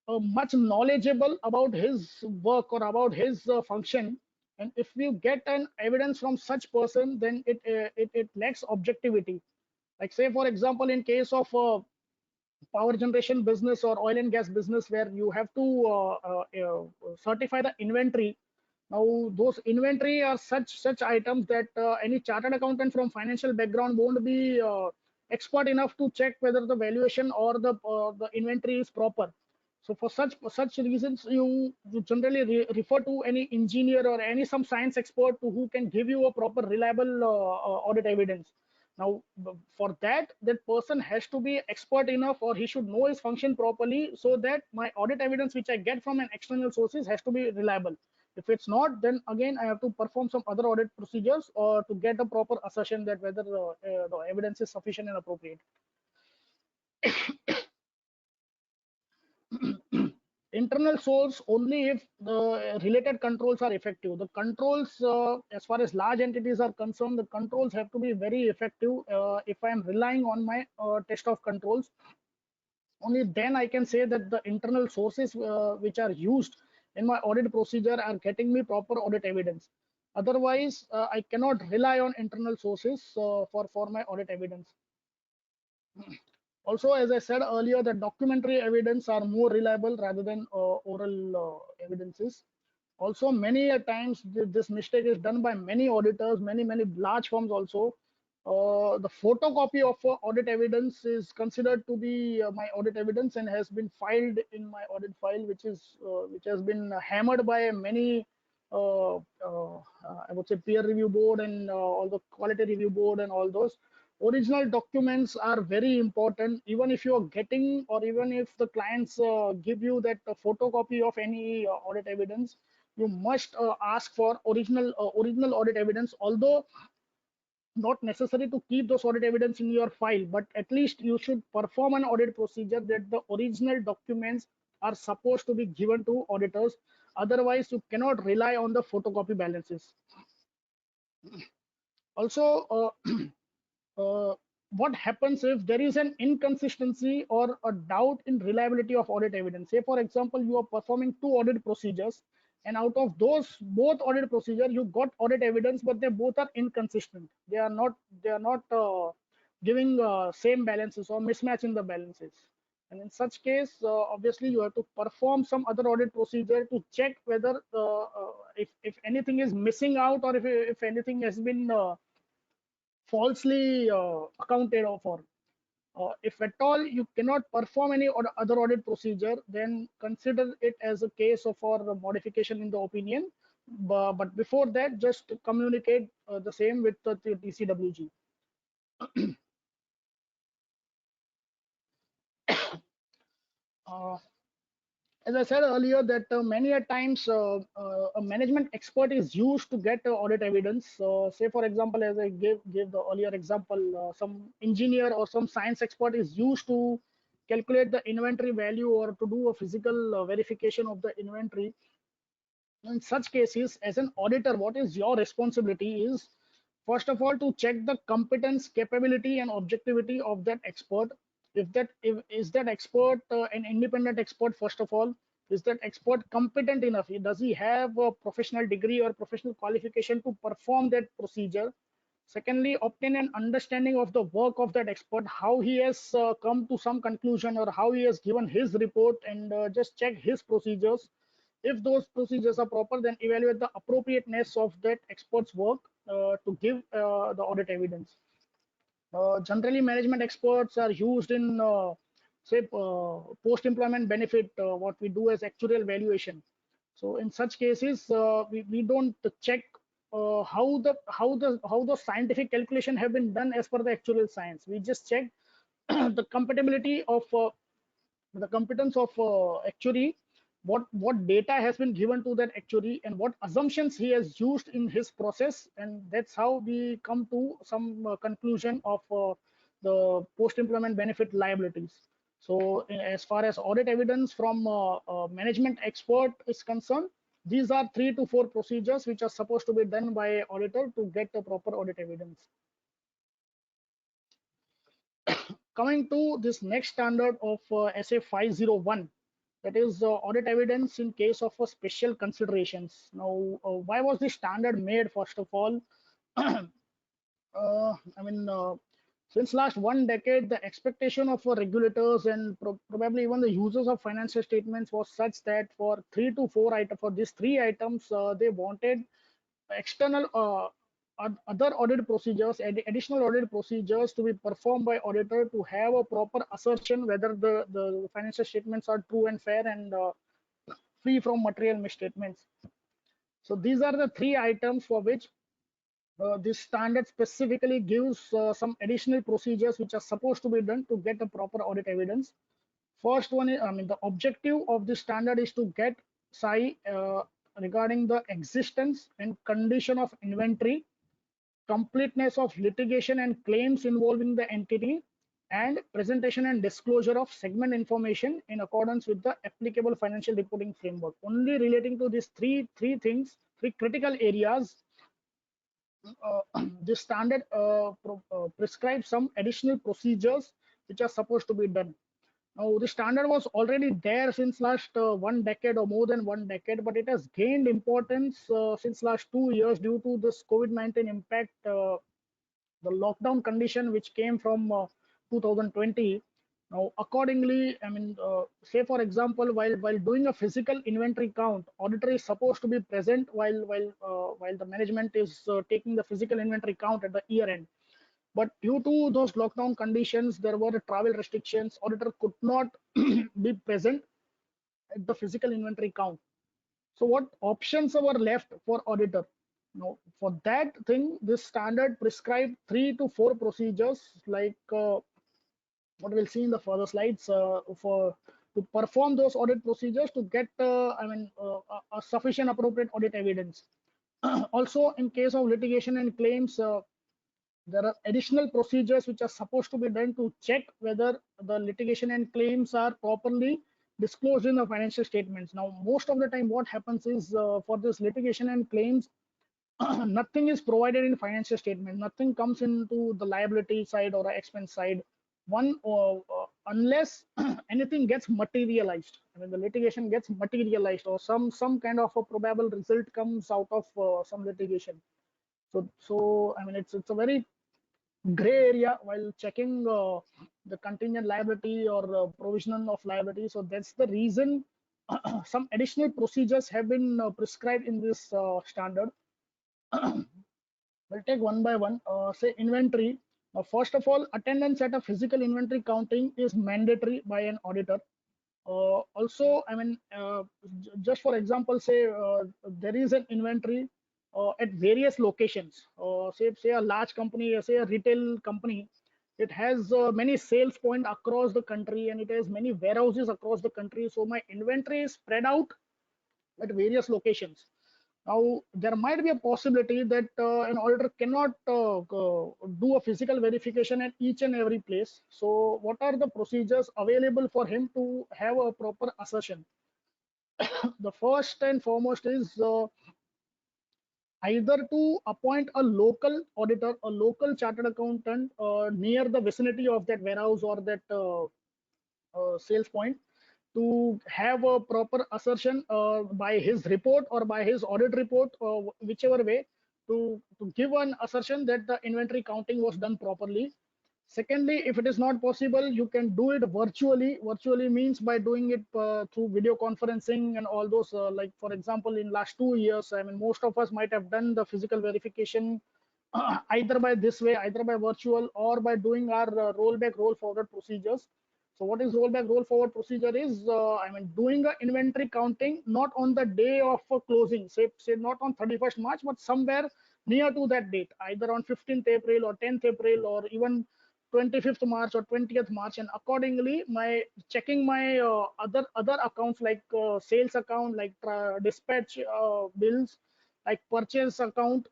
much knowledgeable about his work or about his function, and if you get an evidence from such person, then it lacks objectivity. Like say for example, in case of power generation business or oil and gas business, where you have to certify the inventory. Now those inventory are such items that any chartered accountant from financial background won't be expert enough to check whether the valuation or the inventory is proper. So for such reasons, you generally refer to any engineer or any some science expert who can give you a proper reliable audit evidence. Now for that person has to be expert enough, or he should know his function properly, so that my audit evidence which I get from an external sources has to be reliable. If it's not, then again I have to perform some other audit procedures or to get a proper assertion that whether the evidence is sufficient and appropriate. Internal source only if the related controls are effective. The controls, as far as large entities are concerned, the controls have to be very effective. If I am relying on my test of controls, only then I can say that the internal sources which are used in my audit procedure are getting me proper audit evidence. Otherwise, I cannot rely on internal sources for my audit evidence. Also, as I said earlier, the documentary evidence are more reliable rather than oral evidences. Also, many a times this mistake is done by many auditors, many large firms also. The photocopy of audit evidence is considered to be my audit evidence and has been filed in my audit file, which has been hammered by many I would say peer review board and all the quality review board and all those. Original documents are very important. Even if you are getting, or even if the clients give you that photocopy of any audit evidence, you must ask for original audit evidence. Although not necessary to keep those audit evidence in your file, but at least you should perform an audit procedure that the original documents are supposed to be given to auditors. Otherwise, you cannot rely on the photocopy balances. Also, what happens if there is an inconsistency or a doubt in reliability of audit evidence? Say, for example, you are performing two audit procedures, and out of those both audit procedure, you got audit evidence, but they both are inconsistent. They are not giving same balances or mismatch in the balances. And in such case, obviously, you have to perform some other audit procedure to check whether if anything is missing out, or if anything has been falsely accounted for. If at all you cannot perform any other audit procedure, then consider it as a case of for modification in the opinion. But before that, just communicate the same with the TCWG. as I said earlier, that many a times a management expert is used to get audit evidence. Say, for example, as I gave the earlier example, some engineer or some science expert is used to calculate the inventory value or to do a physical verification of the inventory. In such cases, as an auditor, what is your responsibility is, first of all, to check the competence, capability, and objectivity of that expert. If is that expert an independent expert, first of all, is that expert competent enough? Does he have a professional degree or professional qualification to perform that procedure? Secondly, obtain an understanding of the work of that expert, how he has come to some conclusion or how he has given his report, and just check his procedures. If those procedures are proper, then evaluate the appropriateness of that expert's work to give the audit evidence. Generally, management experts are used in, say, post-employment benefit, what we do as actuarial valuation. So in such cases, we don't check how the scientific calculation have been done as per the actuarial science. We just check the compatibility of the competence of actuary, what data has been given to that actuary, and what assumptions he has used in his process, and that's how we come to some conclusion of the post-employment benefit liabilities. So as far as audit evidence from management expert is concerned, these are 3 to 4 procedures which are supposed to be done by auditor to get the proper audit evidence. Coming to this next standard of SA 501, that is audit evidence in case of special considerations. Now, why was this standard made? First of all, since last 1 decade, the expectation of regulators and probably even the users of financial statements was such that for 3 to 4 items, for these 3 items, they wanted external other audit procedures, additional audit procedures to be performed by auditor to have a proper assertion whether the financial statements are true and fair and free from material misstatements. So these are the 3 items for which this standard specifically gives some additional procedures which are supposed to be done to get a proper audit evidence. First one is, the objective of this standard is to get SI regarding the existence and condition of inventory, completeness of litigation and claims involving the entity, and presentation and disclosure of segment information in accordance with the applicable financial reporting framework. Only relating to these three critical areas, this standard prescribes some additional procedures which are supposed to be done. Now, the standard was already there since last 1 decade or more than 1 decade, but it has gained importance since last 2 years due to this COVID-19 impact, the lockdown condition which came from 2020. Now, accordingly, say for example, while doing a physical inventory count, auditor is supposed to be present while the management is taking the physical inventory count at the year end. But due to those lockdown conditions, there were travel restrictions. Auditor could not be present at the physical inventory count. So what options were left for auditor? Now, for that thing, this standard prescribed 3 to 4 procedures, like what we'll see in the further slides, to perform those audit procedures to get a sufficient appropriate audit evidence. Also, in case of litigation and claims, there are additional procedures which are supposed to be done to check whether the litigation and claims are properly disclosed in the financial statements. Now, most of the time what happens is for this litigation and claims, nothing is provided in financial statement. Nothing comes into the liability side or expense side. Unless anything gets materialized, the litigation gets materialized or some kind of a probable result comes out of some litigation. So it's a very gray area while checking the contingent liability or provisional of liability. So that's the reason some additional procedures have been prescribed in this standard. We'll take one by one. Say inventory. First of all, attendance at a physical inventory counting is mandatory by an auditor. Also, just for example, say there is an inventory at various locations. Say a large company, say a retail company, it has many sales points across the country, and it has many warehouses across the country. So my inventory is spread out at various locations. Now, there might be a possibility that an auditor cannot do a physical verification at each and every place. So what are the procedures available for him to have a proper assertion? The first and foremost is either to appoint a local auditor, a local chartered accountant near the vicinity of that warehouse or that sales point, to have a proper assertion by his report or by his audit report, whichever way, to give an assertion that the inventory counting was done properly. Secondly, if it is not possible, you can do it virtually. Virtually means by doing it through video conferencing and all those. Like for example, in last 2 years, I mean, most of us might have done the physical verification either by this way, either by virtual or by doing our rollback, roll forward procedures. So what is rollback, roll forward procedure is, I mean, doing a inventory counting not on the day of closing, say not on 31st March, but somewhere near to that date, either on 15th April or 10th April or even 25th March or 20th March, and accordingly my checking my other accounts like sales account, like dispatch bills, like purchase account,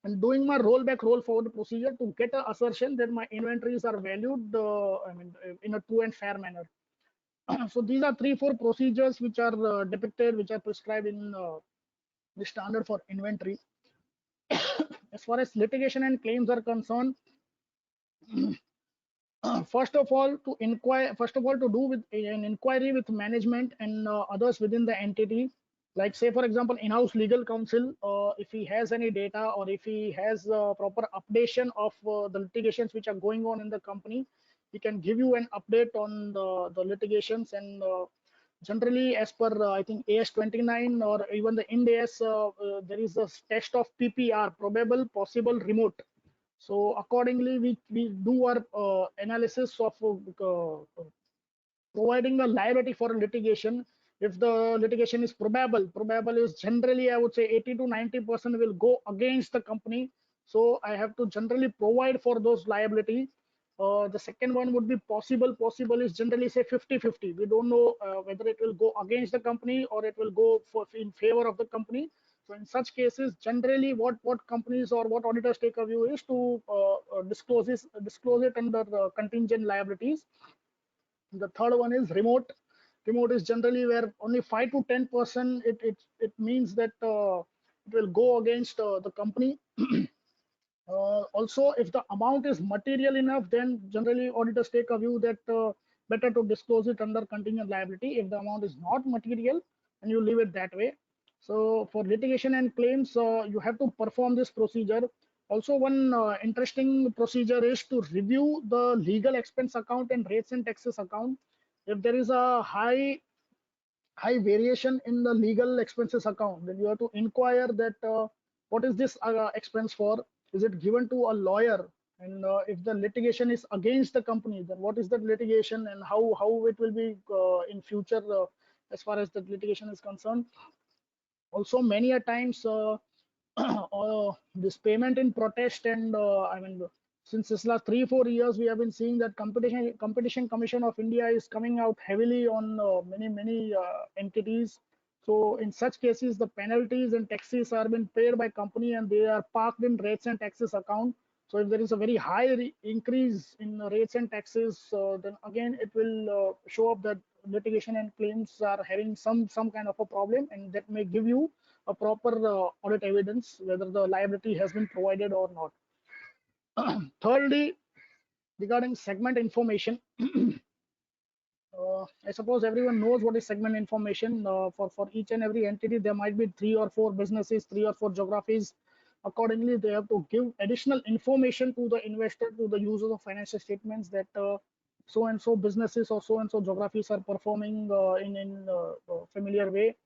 and doing my rollback roll forward procedure to get an assertion that my inventories are valued I mean in a true and fair manner. So these are 3-4 procedures which are depicted, which are prescribed in the standard for inventory. As far as litigation and claims are concerned, first of all to do with an inquiry with management and others within the entity, like say for example in-house legal counsel, if he has any data or if he has proper updation of the litigations which are going on in the company, he can give you an update on the litigations. And generally as per I think AS 29 or even the Ind AS, there is a test of PPR, probable possible remote. So accordingly, we do our analysis of providing a liability for litigation. If the litigation is probable is generally, I would say 80 to 90% will go against the company. So I have to generally provide for those liability. The second one would be possible. Possible is generally say 50-50. We don't know whether it will go against the company or it will go in favor of the company. So in such cases, generally what companies or what auditors take a view is to disclose it under contingent liabilities. The third one is remote. Remote is generally where only 5 to 10% it means that it will go against the company. Also, if the amount is material enough, then generally auditors take a view that better to disclose it under contingent liability. If the amount is not material, and you leave it that way. So for litigation and claims, you have to perform this procedure. Also, one interesting procedure is to review the legal expense account and rates and taxes account. If there is a high variation in the legal expenses account, then you have to inquire that what is this expense for? Is it given to a lawyer? And if the litigation is against the company, then what is that litigation and how it will be in future as far as the litigation is concerned. Also, many a times this payment in protest, and I mean, since this last 3-4 years, we have been seeing that Competition Commission of India is coming out heavily on many entities. So in such cases, the penalties and taxes are being paid by company and they are parked in rates and taxes account. So if there is a very high increase in rates and taxes, then again it will show up that litigation and claims are having some kind of a problem, and that may give you a proper audit evidence whether the liability has been provided or not. Thirdly, regarding segment information, I suppose everyone knows what is segment information. For each and every entity, there might be 3 or 4 businesses, 3 or 4 geographies. Accordingly, they have to give additional information to the investor, to the users of financial statements, that so and so businesses or so and so geographies are performing in a familiar way.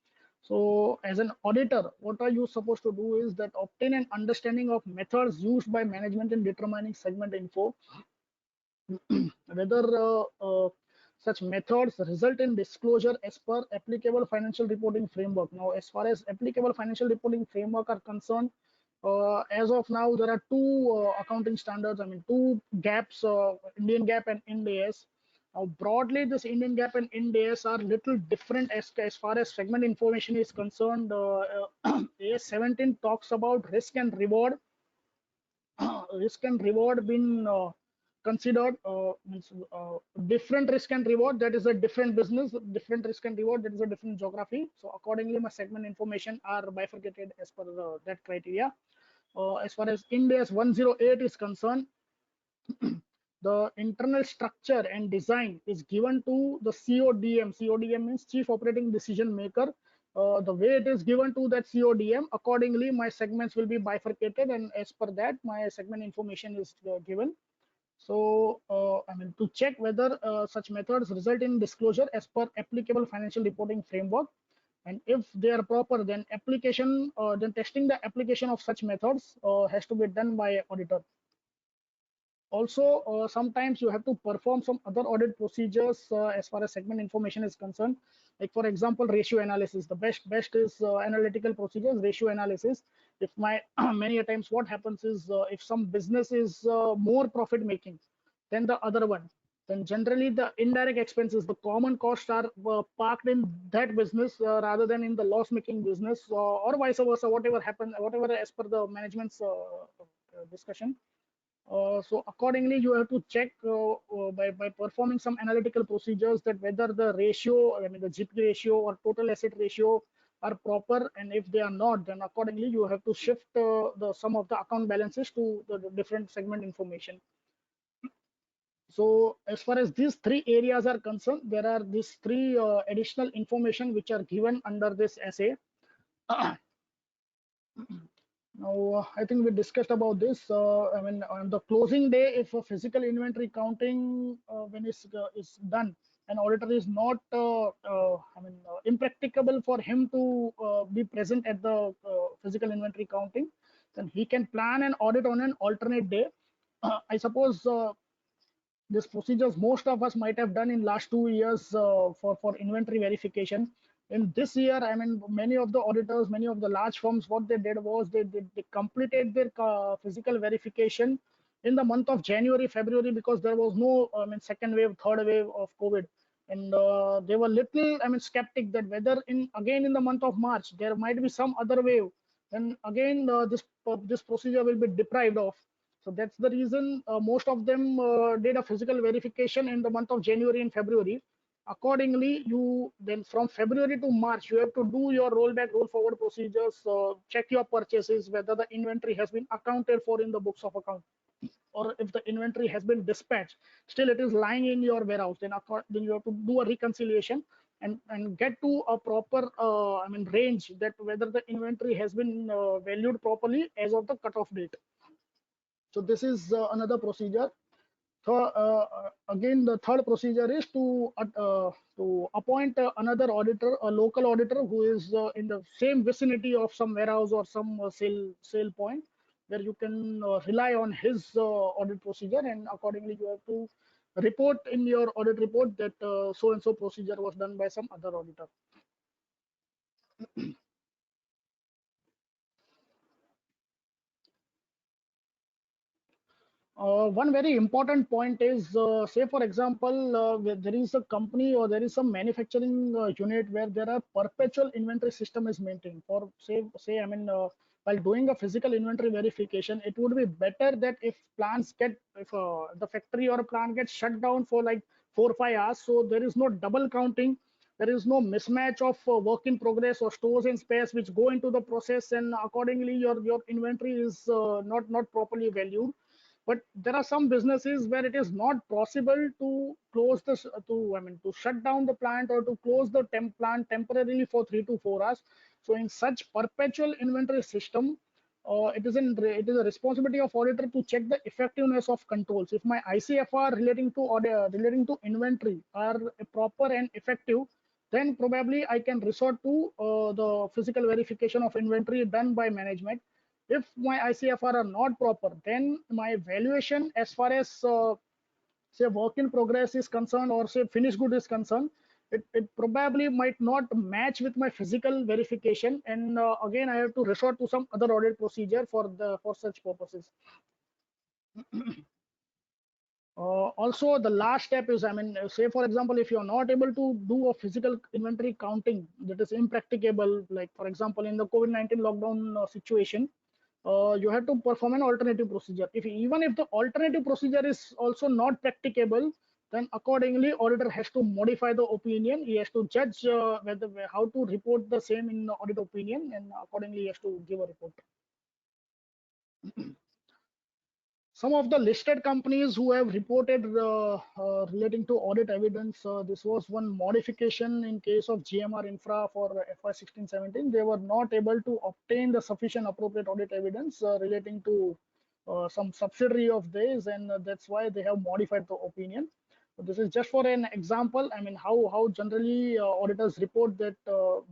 So as an auditor, what are you supposed to do is that obtain an understanding of methods used by management in determining segment info, whether such methods result in disclosure as per applicable financial reporting framework. Now, as far as applicable financial reporting framework are concerned, As of now, there are two accounting standards. I mean, two gaps: Indian GAAP and Ind AS. Now, broadly, this Indian GAAP and Ind AS are little different as far as segment information is concerned. AS 17 talks about risk and reward. Risk and reward been considered means, different risk and reward, that is a different business, different risk and reward, that is a different geography. So accordingly, my segment information are bifurcated as per that criteria. As far as Ind AS 108 is concerned, the internal structure and design is given to the CODM. CODM means Chief Operating Decision Maker. The way it is given to that CODM, accordingly my segments will be bifurcated, and as per that my segment information is given. So I mean, to check whether such methods result in disclosure as per applicable financial reporting framework, and if they are proper, then then testing the application of such methods has to be done by auditor. Also, sometimes you have to perform some other audit procedures as far as segment information is concerned. Like for example, ratio analysis. The best is analytical procedures, ratio analysis. If my many a times what happens is if some business is more profit making than the other one, then generally the indirect expenses, the common costs are parked in that business rather than in the loss making business, or vice versa, whatever happens, whatever as per the management's discussion. So accordingly, you have to check by performing some analytical procedures that whether the ratio, I mean the GP ratio or total asset ratio are proper, and if they are not, then accordingly you have to shift the sum of the account balances to the different segment information. So as far as these three areas are concerned, there are these three additional information which are given under this essay. Now, I think we discussed about this. I mean, on the closing day, if a physical inventory counting when is done, an auditor is not, impracticable for him to be present at the physical inventory counting, then he can plan an audit on an alternate day. I suppose these procedures most of us might have done in last 2 years for inventory verification. In this year, I mean, many of the auditors, many of the large firms, what they did was they completed their physical verification in the month of January, February, because there was no, I mean, second wave, third wave of COVID. And they were little, I mean, skeptic that whether again in the month of March, there might be some other wave. Then again, this procedure will be deprived of. So that's the reason most of them did a physical verification in the month of January and February. Accordingly, you then from February to March, you have to do your rollback, roll forward procedures, check your purchases, whether the inventory has been accounted for in the books of account, or if the inventory has been dispatched, still it is lying in your warehouse. Then you have to do a reconciliation and get to a proper, I mean, range that whether the inventory has been valued properly as of the cutoff date. So this is another procedure. So again, the third procedure is to appoint another auditor, a local auditor who is in the same vicinity of some warehouse or some sale point, where you can rely on his audit procedure, and accordingly you have to report in your audit report that so and so procedure was done by some other auditor. One very important point is, say for example, there is a company or there is some manufacturing unit where there are perpetual inventory system is maintained. For say I mean, while doing a physical inventory verification, it would be better that if the factory or plant gets shut down for like 4 or 5 hours, so there is no double counting, there is no mismatch of work in progress or stores and spares which go into the process, and accordingly your inventory is not properly valued. But there are some businesses where it is not possible to close this to shut down the plant or to close the plant temporarily for 3 to 4 hours. So in such perpetual inventory system, it is a responsibility of auditor to check the effectiveness of controls. If my ICFR relating to inventory are proper and effective, then probably I can resort to the physical verification of inventory done by management. If my ICFR are not proper, then my valuation as far as say work in progress is concerned or say finished good is concerned, it probably might not match with my physical verification, and again I have to resort to some other audit procedure for such purposes. Also, the last step is, I mean, say for example, if you're not able to do a physical inventory counting, that is impracticable, like for example in the COVID-19 lockdown situation, you have to perform an alternative procedure. Even if the alternative procedure is also not practicable, then accordingly auditor has to modify the opinion. He has to judge how to report the same in the audit opinion, and accordingly he has to give a report. Some of the listed companies who have reported relating to audit evidence, this was one modification in case of GMR Infra for FY 16-17. They were not able to obtain the sufficient appropriate audit evidence relating to some subsidiary of theirs, and that's why they have modified the opinion. This is just for an example. I mean, how generally auditors report that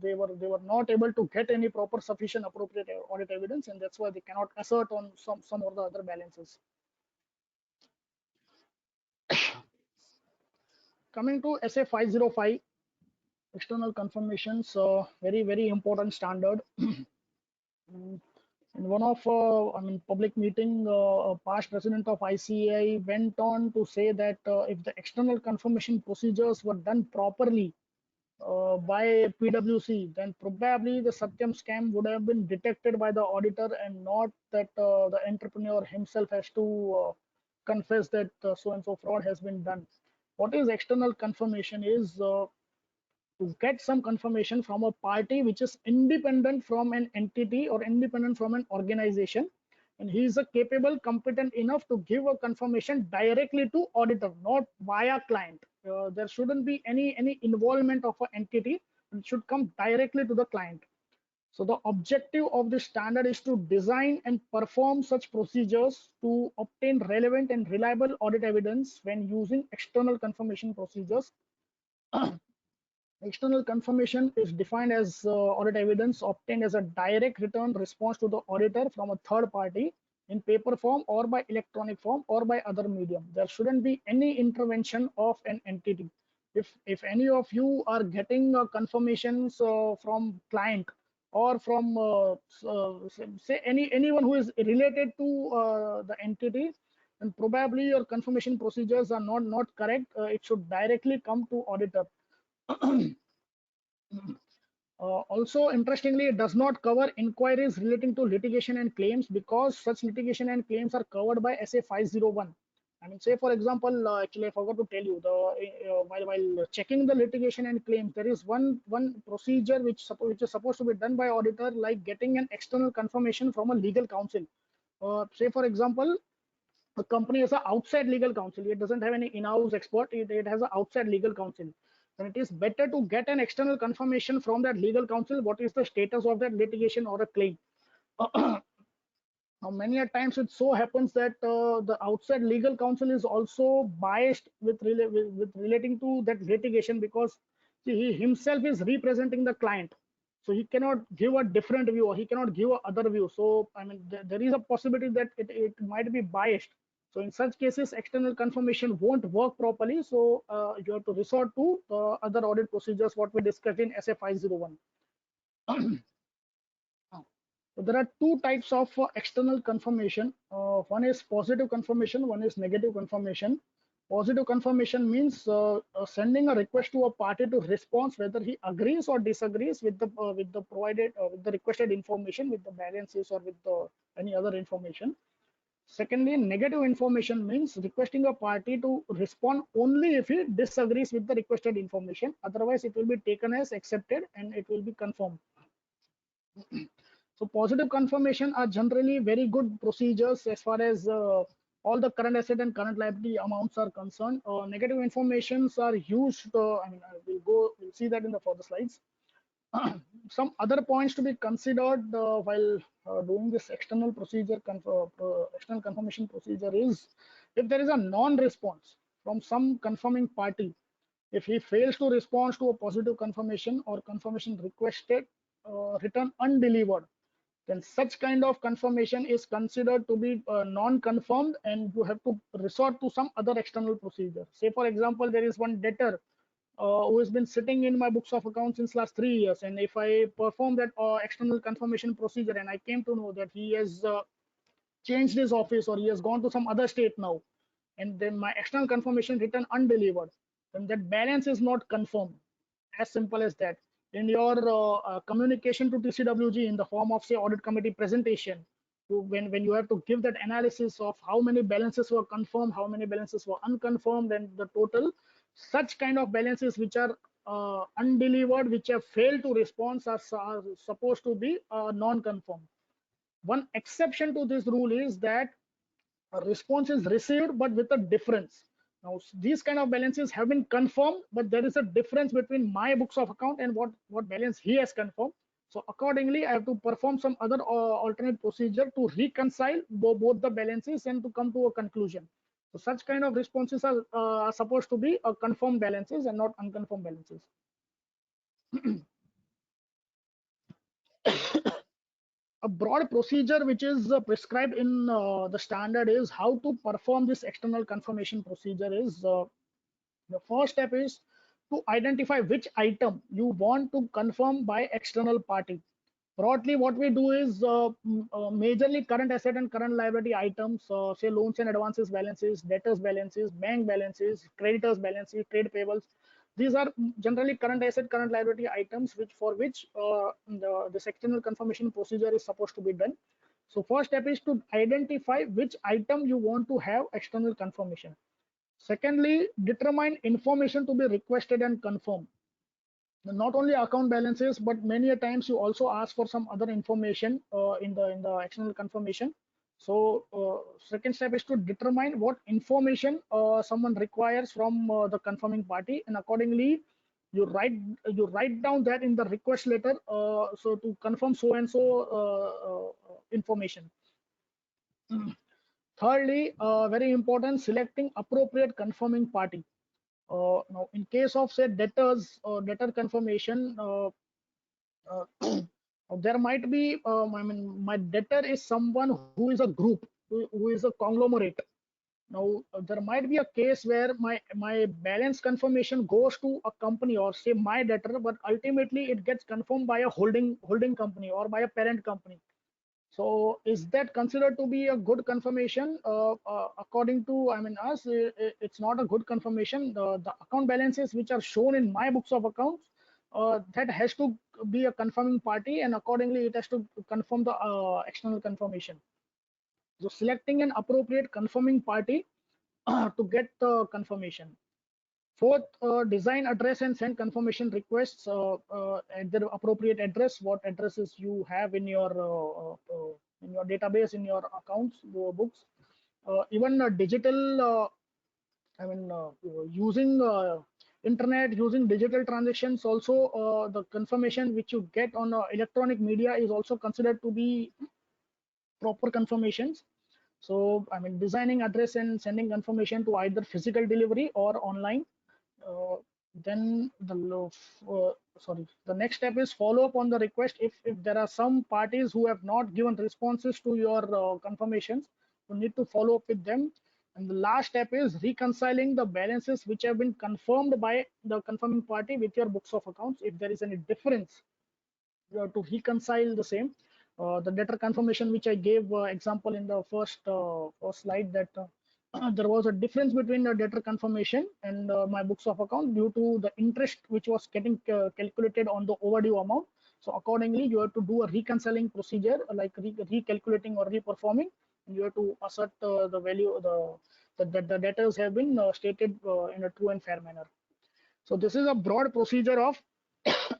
they were not able to get any proper sufficient appropriate audit evidence, and that's why they cannot assert on some of the other balances. Coming to SA 505, external confirmations, very important standard. In one of I mean public meeting, a past president of ICAI went on to say that if the external confirmation procedures were done properly by PwC, then probably the Satyam scam would have been detected by the auditor, and not that the entrepreneur himself has to confess that so and so fraud has been done. What is external confirmation is to get some confirmation from a party which is independent from an entity or independent from an organization, and he is capable, competent enough to give a confirmation directly to auditor, not via client. There shouldn't be any involvement of an entity. It should come directly to the client. So the objective of this standard is to design and perform such procedures to obtain relevant and reliable audit evidence when using external confirmation procedures. External confirmation is defined as audit evidence obtained as a direct return response to the auditor from a third party in paper form or by electronic form or by other medium. There shouldn't be any intervention of an entity. If any of you are getting confirmations from client or from say anyone who is related to the entity, then probably your confirmation procedures are not correct. It should directly come to auditor. Also, interestingly, it does not cover inquiries relating to litigation and claims, because such litigation and claims are covered by SA 501. I mean, say for example, actually I forgot to tell you, while checking the litigation and claims, there is one procedure which is supposed to be done by auditor, like getting an external confirmation from a legal counsel. Say for example, a company has an outside legal counsel. It doesn't have any in-house expert. It has an outside legal counsel. Then it is better to get an external confirmation from that legal counsel. What is the status of that litigation or a claim? Now, many a times it so happens that the outside legal counsel is also biased with relating to that litigation, because he himself is representing the client. So he cannot give a different view, or he cannot give a other view. So I mean, there is a possibility that it might be biased. So in such cases, external confirmation won't work properly. So you have to resort to other audit procedures, what we discussed in SA 501. So there are two types of external confirmation. One is positive confirmation, one is negative confirmation. Positive confirmation means sending a request to a party to respond whether he agrees or disagrees with the provided with the requested information, with the balances or with any other information. Secondly, negative information means requesting a party to respond only if he disagrees with the requested information. Otherwise, it will be taken as accepted and it will be confirmed. So positive confirmation are generally very good procedures as far as all the current asset and current liability amounts are concerned. Negative informations are used. I mean, we'll see that in the further slides. Some other points to be considered while doing this external procedure, external confirmation procedure is, if there is a non-response from some confirming party, if he fails to respond to a positive confirmation or confirmation requested, return undelivered, then such kind of confirmation is considered to be non-confirmed, and you have to resort to some other external procedure. Say for example, there is one debtor who has been sitting in my books of accounts since last 3 years, and if I perform that external confirmation procedure and I came to know that he has changed his office or he has gone to some other state now, and then my external confirmation written undelivered, then that balance is not confirmed. As simple as that. In your communication to TCWG in the form of say audit committee presentation, when you have to give that analysis of how many balances were confirmed, how many balances were unconfirmed, and the total, such kind of balances which are undelivered, which have failed to respond, are supposed to be non-confirmed. One exception to this rule is that a response is received but with a difference. Now these kind of balances have been confirmed, but there is a difference between my books of account and what balance he has confirmed. So accordingly I have to perform some other alternate procedure to reconcile both the balances and to come to a conclusion. So such kind of responses are supposed to be confirmed balances and not unconfirmed balances. A broad procedure which is prescribed in the standard is how to perform this external confirmation procedure is the first step is to identify which item you want to confirm by external party. Broadly, what we do is majorly current asset and current liability items, say loans and advances balances, debtors balances, bank balances, creditors balances, trade payables. These are generally current asset, current liability items, which for which this external confirmation procedure is supposed to be done. So first step is to identify which item you want to have external confirmation. Secondly, determine information to be requested and confirmed. Not only account balances, but many a times you also ask for some other information in the external confirmation. So second step is to determine what information someone requires from the confirming party, and accordingly you write down that in the request letter, so to confirm so and so information. Thirdly, very important, selecting appropriate confirming party. Now, in case of say debtor confirmation, there might be, I mean, my debtor is someone who is a group, who is a conglomerate. Now, there might be a case where my balance confirmation goes to a company or say my debtor, but ultimately it gets confirmed by a holding company or by a parent company. So is that considered to be a good confirmation? According to, I mean, us, it's not a good confirmation. The account balances which are shown in my books of accounts, that has to be a confirming party, and accordingly it has to confirm the external confirmation. So selecting an appropriate confirming party to get the confirmation. Fourth, design, address, and send confirmation requests at the appropriate address. What addresses you have in your database, in your accounts, your books. Even digital, I mean, using internet, using digital transactions. Also, the confirmation which you get on electronic media is also considered to be proper confirmations. So, I mean, designing, address, and sending confirmation to either physical delivery or online. Then the next step is follow up on the request. If there are some parties who have not given responses to your confirmations, you need to follow up with them. And the last step is reconciling the balances which have been confirmed by the confirming party with your books of accounts. If there is any difference, you have to reconcile the same. The debtor confirmation, which I gave example in the first slide, that there was a difference between the debtor confirmation and my books of account due to the interest which was getting calculated on the overdue amount. So accordingly, you have to do a reconciling procedure, like recalculating or reperforming. You have to assert the value, the debtors have been stated in a true and fair manner. So this is a broad procedure of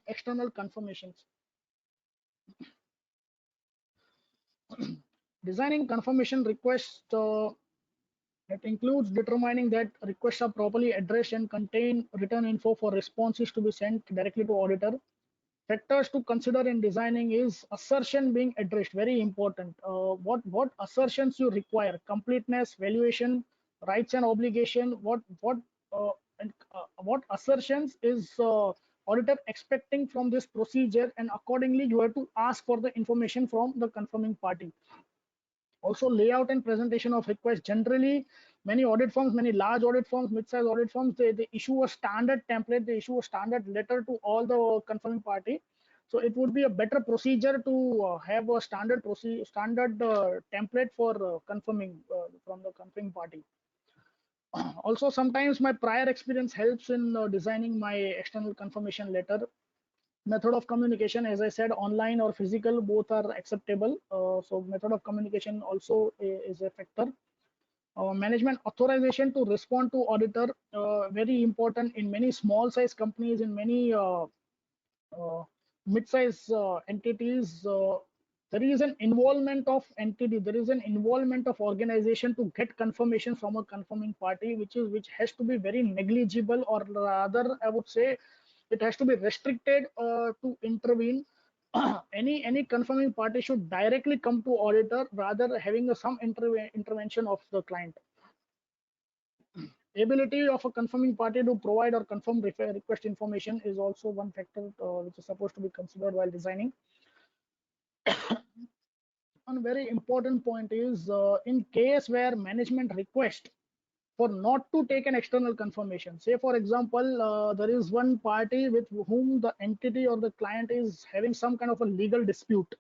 external confirmations. Designing confirmation requests. It includes determining that requests are properly addressed and contain written info for responses to be sent directly to auditor. Factors to consider in designing is assertion being addressed, very important. What assertions you require, completeness, valuation, rights and obligation, what assertions is auditor expecting from this procedure, and accordingly you have to ask for the information from the confirming party. Also, layout and presentation of requests. Generally, many audit firms, many large audit firms, mid-size audit firms, they issue a standard template, they issue a standard letter to all the confirming party. So it would be a better procedure to have a standard template for confirming from the confirming party. Also, sometimes my prior experience helps in designing my external confirmation letter. Method of communication, as I said, online or physical, both are acceptable. So method of communication also is a factor. Management authorization to respond to auditor, very important in many small size companies, in many mid-size entities. There is an involvement of entity, there is an involvement of organization to get confirmation from a confirming party, which has to be very negligible, or rather I would say it has to be restricted to intervene. Any confirming party should directly come to auditor rather having some intervention of the client. Ability of a confirming party to provide or confirm request information is also one factor which is supposed to be considered while designing. One very important point is in case where management request for not to take an external confirmation. Say for example, there is one party with whom the entity or the client is having some kind of a legal dispute.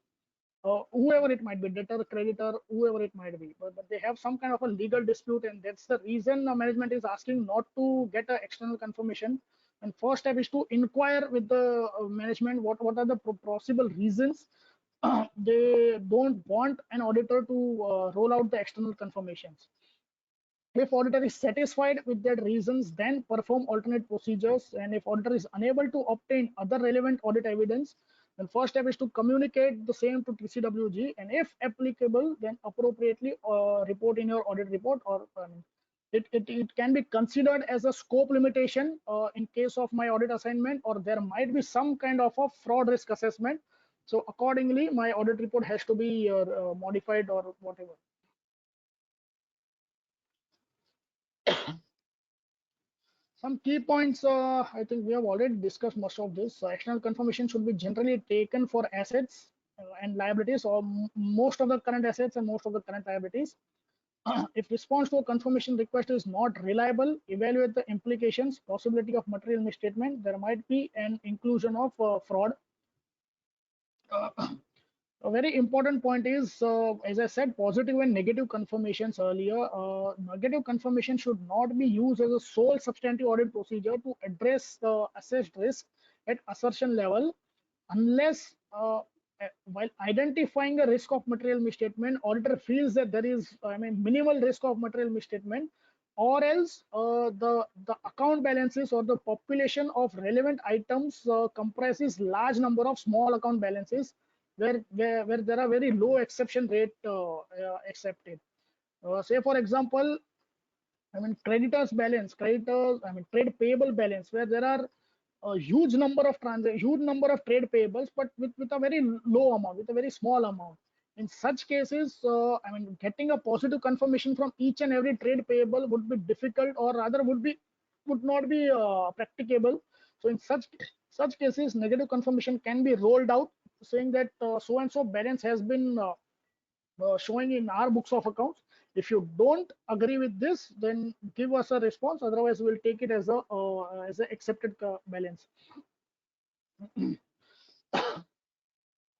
Whoever it might be, debtor, creditor, whoever it might be, but they have some kind of a legal dispute, and that's the reason management is asking not to get an external confirmation. And first step is to inquire with the management what are the possible reasons they don't want an auditor to roll out the external confirmations. If auditor is satisfied with their reasons, then perform alternate procedures. And if auditor is unable to obtain other relevant audit evidence, then first step is to communicate the same to TCWG, and if applicable, then appropriately report in your audit report, or it can be considered as a scope limitation in case of my audit assignment, or there might be some kind of a fraud risk assessment. So accordingly, my audit report has to be modified or whatever. Some key points, I think we have already discussed most of this. External confirmation should be generally taken for assets and liabilities, or most of the current assets and most of the current liabilities. If response to a confirmation request is not reliable, evaluate the implications, possibility of material misstatement. There might be an inclusion of fraud. A very important point is, as I said, positive and negative confirmations earlier. Negative confirmation should not be used as a sole substantive audit procedure to address the assessed risk at assertion level, unless while identifying a risk of material misstatement, auditor feels that there is, minimal risk of material misstatement, or else the account balances or the population of relevant items comprises large number of small account balances where there are very low exception rate accepted. Say for example, creditors balance, trade payable balance, where there are a huge number of trade payables, but with a very low amount, with a very small amount. In such cases, getting a positive confirmation from each and every trade payable would be difficult, or rather would not be practicable. So in such cases, negative confirmation can be rolled out, saying that so and so balance has been showing in our books of accounts. If you don't agree with this, then give us a response. Otherwise, we'll take it as a accepted balance.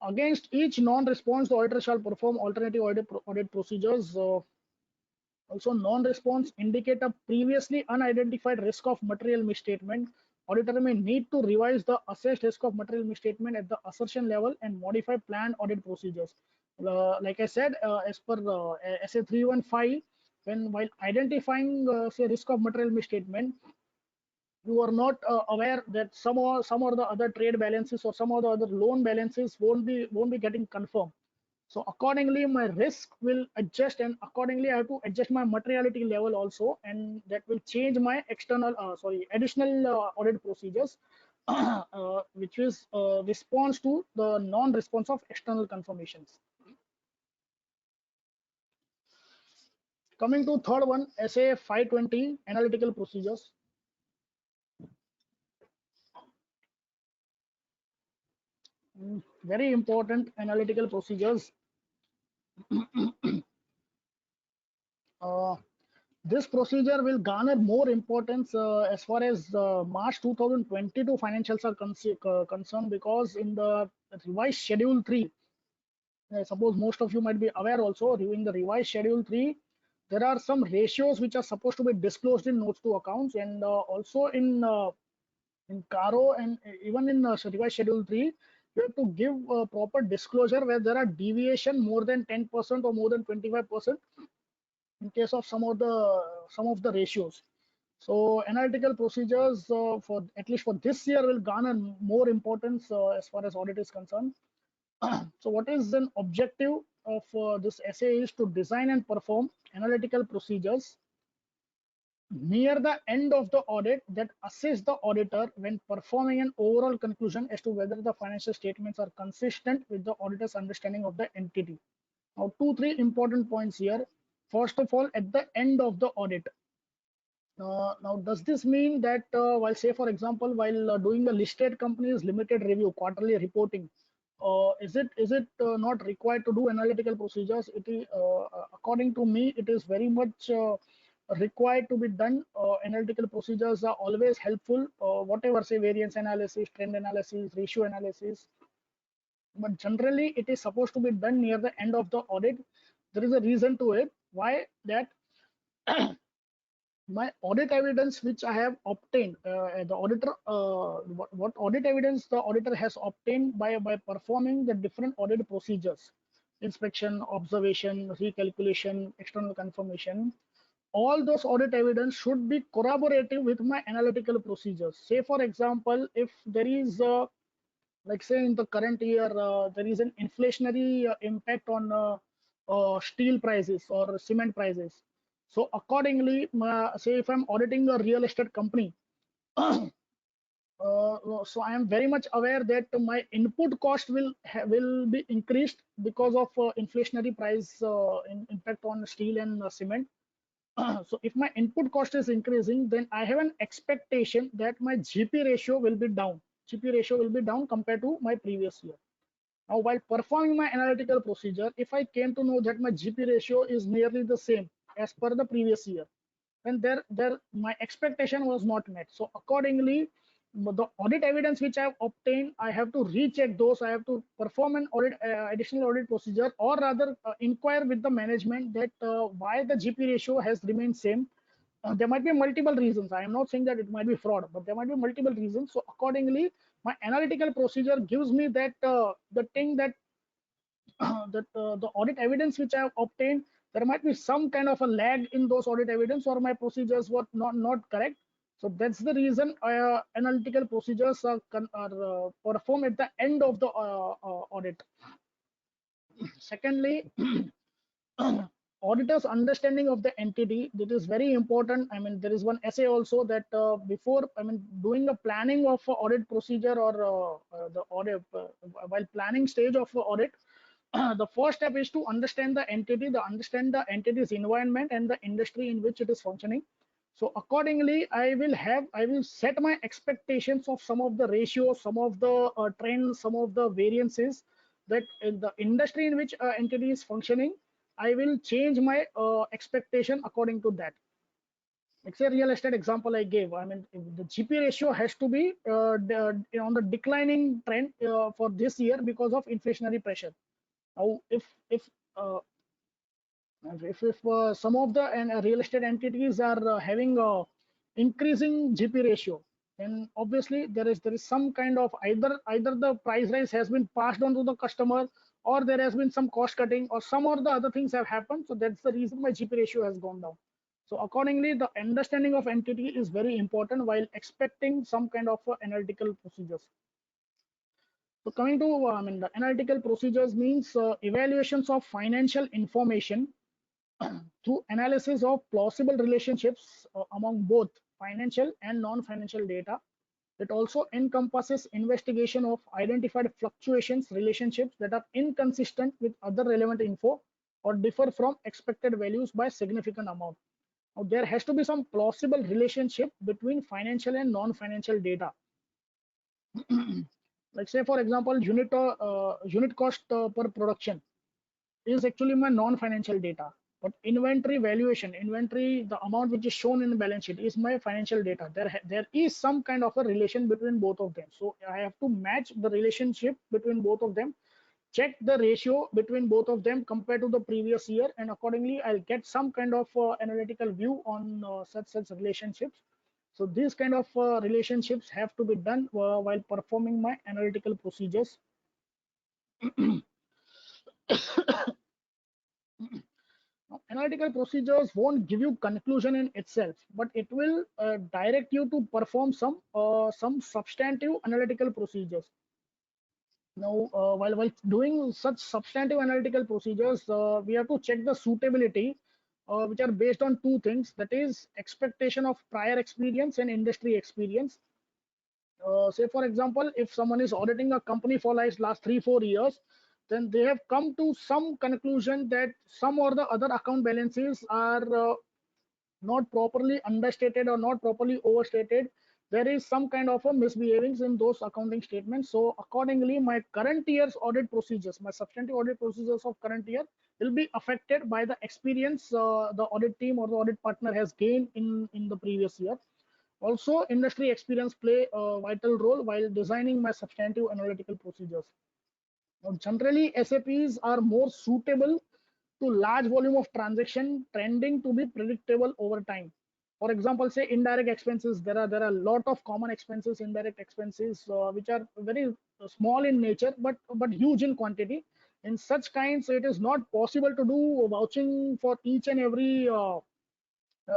Against each non-response, the auditor shall perform alternative audit procedures. Also, non-response indicate a previously unidentified risk of material misstatement. Auditor may need to revise the assessed risk of material misstatement at the assertion level and modify planned audit procedures. Like I said, as per SA 315, while identifying say risk of material misstatement, you are not aware that some or the other trade balances or some of the other loan balances won't be getting confirmed. So accordingly, my risk will adjust, and accordingly, I have to adjust my materiality level also, and that will change my additional audit procedures, which is response to the non-response of external confirmations. Coming to third one, SA 520, analytical procedures. Very important analytical procedures. This procedure will garner more importance as far as March 2022 financials are concerned, because in the revised schedule 3, I suppose most of you might be aware also, in the revised schedule 3, there are some ratios which are supposed to be disclosed in notes to accounts, and also in CARO and even in revised schedule 3, you have to give proper disclosure where there are deviation more than 10% or more than 25% in case of some of the ratios. So analytical procedures for at least for this year will garner more importance as far as audit is concerned. So what is an objective of this essay is to design and perform analytical procedures near the end of the audit that assist the auditor when performing an overall conclusion as to whether the financial statements are consistent with the auditor's understanding of the entity. Now, 2-3 important points here. First of all, at the end of the audit. Now, does this mean that while, say, for example, while doing a listed company's limited review, quarterly reporting, is it not required to do analytical procedures? It is, according to me, it is very much required to be done. Analytical procedures are always helpful, whatever, say, variance analysis, trend analysis, ratio analysis. But generally, it is supposed to be done near the end of the audit. There is a reason to it. Why? That my audit evidence which I have obtained, the auditor, what audit evidence the auditor has obtained by performing the different audit procedures, inspection, observation, recalculation, external confirmation, all those audit evidence should be corroborative with my analytical procedures. Say, for example, if there is, like say in the current year, there is an inflationary impact on steel prices or cement prices. So accordingly, say if I'm auditing a real estate company, so I am very much aware that my input cost will be increased because of inflationary price impact on steel and cement. So if my input cost is increasing, then I have an expectation that my GP ratio will be down. GP ratio will be down compared to my previous year. Now, while performing my analytical procedure, if I came to know that my GP ratio is nearly the same as per the previous year, then my expectation was not met. So accordingly, the audit evidence which I have obtained, I have to recheck those. I have to perform an audit, additional audit procedure, or rather inquire with the management that why the GP ratio has remained same. There might be multiple reasons. I am not saying that it might be fraud, but there might be multiple reasons. So accordingly, my analytical procedure gives me that the thing that the audit evidence which I have obtained, there might be some kind of a lag in those audit evidence, or my procedures were not correct. So that's the reason analytical procedures are performed at the end of the audit. Secondly, auditor's understanding of the entity, that is very important. I mean, there is one essay also that before, I mean, doing a planning of audit procedure or the audit, while planning stage of audit, the first step is to understand the entity, understand the entity's environment and the industry in which it is functioning. So accordingly, I will set my expectations of some of the ratios, some of the trends, some of the variances that in the industry in which entity is functioning, I will change my expectation according to that. It's a real estate example I gave. I mean, the GP ratio has to be on the declining trend for this year because of inflationary pressure. Now, if some of the real estate entities are having increasing GP ratio, then obviously there is some kind of either the price rise has been passed on to the customer, or there has been some cost cutting, or some or the other things have happened. So that's the reason my GP ratio has gone down. So accordingly, the understanding of entity is very important while expecting some kind of analytical procedures. So coming to I mean, the analytical procedures means evaluations of financial information through analysis of plausible relationships among both financial and non-financial data. It also encompasses investigation of identified fluctuations, relationships that are inconsistent with other relevant info or differ from expected values by significant amount. Now, there has to be some plausible relationship between financial and non-financial data. Like say, for example, unit cost per production is actually my non-financial data. But inventory valuation, inventory, the amount which is shown in the balance sheet is my financial data. There is some kind of a relation between both of them. So I have to match the relationship between both of them, check the ratio between both of them compared to the previous year, and accordingly I'll get some kind of analytical view on such relationships. So these kind of relationships have to be done while performing my analytical procedures. Now, analytical procedures won't give you conclusion in itself, but it will direct you to perform some substantive analytical procedures. Now, while doing such substantive analytical procedures, we have to check the suitability, which are based on two things, that is expectation of prior experience and industry experience. Say for example, if someone is auditing a company for like last 3-4 years, then they have come to some conclusion that some or the other account balances are not properly understated or not properly overstated. There is some kind of a misbehavings in those accounting statements. So accordingly, my current year's audit procedures, my substantive audit procedures of current year will be affected by the experience the audit team or the audit partner has gained in the previous year. Also, industry experience play a vital role while designing my substantive analytical procedures. Now, generally, SAPs are more suitable to large volume of transaction trending to be predictable over time. For example, say indirect expenses, there are a lot of common expenses, indirect expenses, which are very small in nature but huge in quantity. In such kinds, it is not possible to do vouching for each and every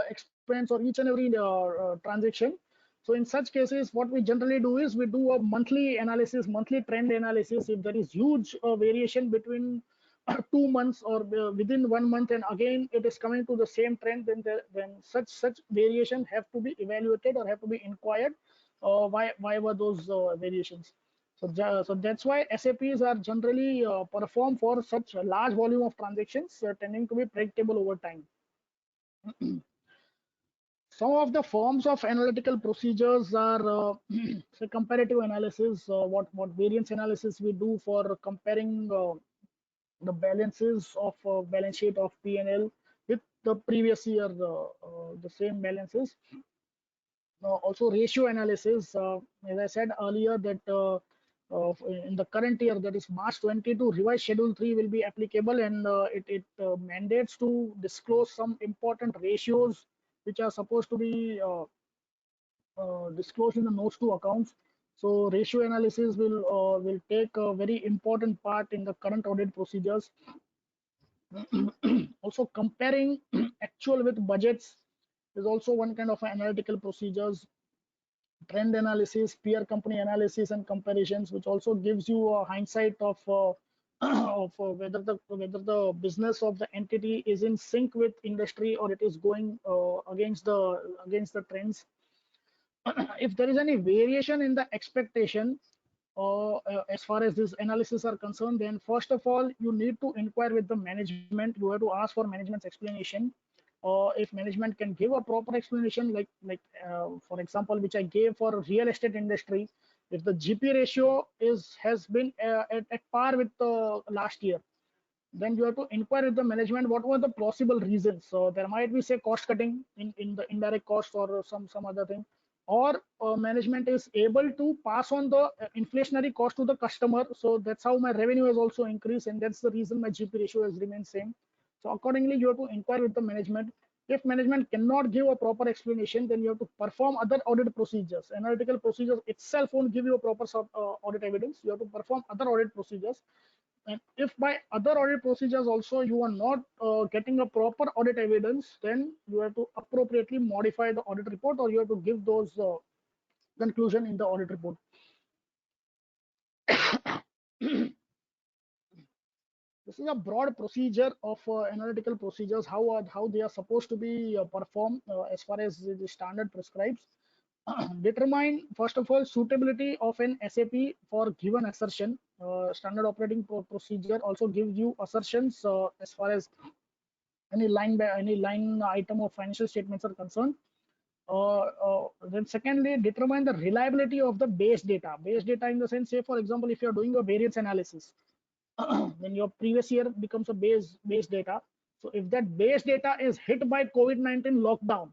expense or each and every transaction. So in such cases, what we generally do is we do a monthly analysis, monthly trend analysis. If there is huge variation between 2 months or within 1 month, and again it is coming to the same trend, then such variation have to be evaluated or have to be inquired. Why were those variations? So that's why SAPs are generally performed for such a large volume of transactions, tending to be predictable over time. Some of the forms of analytical procedures are say comparative analysis, what variance analysis we do for comparing the balances of balance sheet of P&L with the previous year, the same balances. Also ratio analysis, as I said earlier, that in the current year, that is March 22, revised schedule 3 will be applicable, and it mandates to disclose some important ratios which are supposed to be disclosed in the notes to accounts. So ratio analysis will take a very important part in the current audit procedures. Also, comparing actual with budgets is also one kind of analytical procedures. Trend analysis, peer company analysis and comparisons, which also gives you a hindsight of whether the business of the entity is in sync with industry or it is going against the trends. If there is any variation in the expectation as far as this analysis are concerned, then first of all you need to inquire with the management. You have to ask for management's explanation. If management can give a proper explanation, like for example, which I gave for real estate industry, if the GP ratio has been at par with last year, then you have to inquire with the management what were the possible reasons. So there might be, say, cost cutting in the indirect cost or some other thing, or management is able to pass on the inflationary cost to the customer. So that's how my revenue has also increased, and that's the reason my GP ratio has remained same. So accordingly, you have to inquire with the management. If management cannot give a proper explanation, then you have to perform other audit procedures. Analytical procedures itself won't give you a proper audit evidence. You have to perform other audit procedures. And if by other audit procedures also you are not getting a proper audit evidence, then you have to appropriately modify the audit report, or you have to give those conclusion in the audit report. This is a broad procedure of analytical procedures, how they are supposed to be performed as far as the standard prescribes. Determine, first of all, suitability of an SAP for given assertion. Standard operating procedure also gives you assertions as far as any line item of financial statements are concerned. Then secondly, determine the reliability of the base data. Base data in the sense, say for example, if you are doing a variance analysis, then your previous year becomes a base data. So if that base data is hit by COVID-19 lockdown,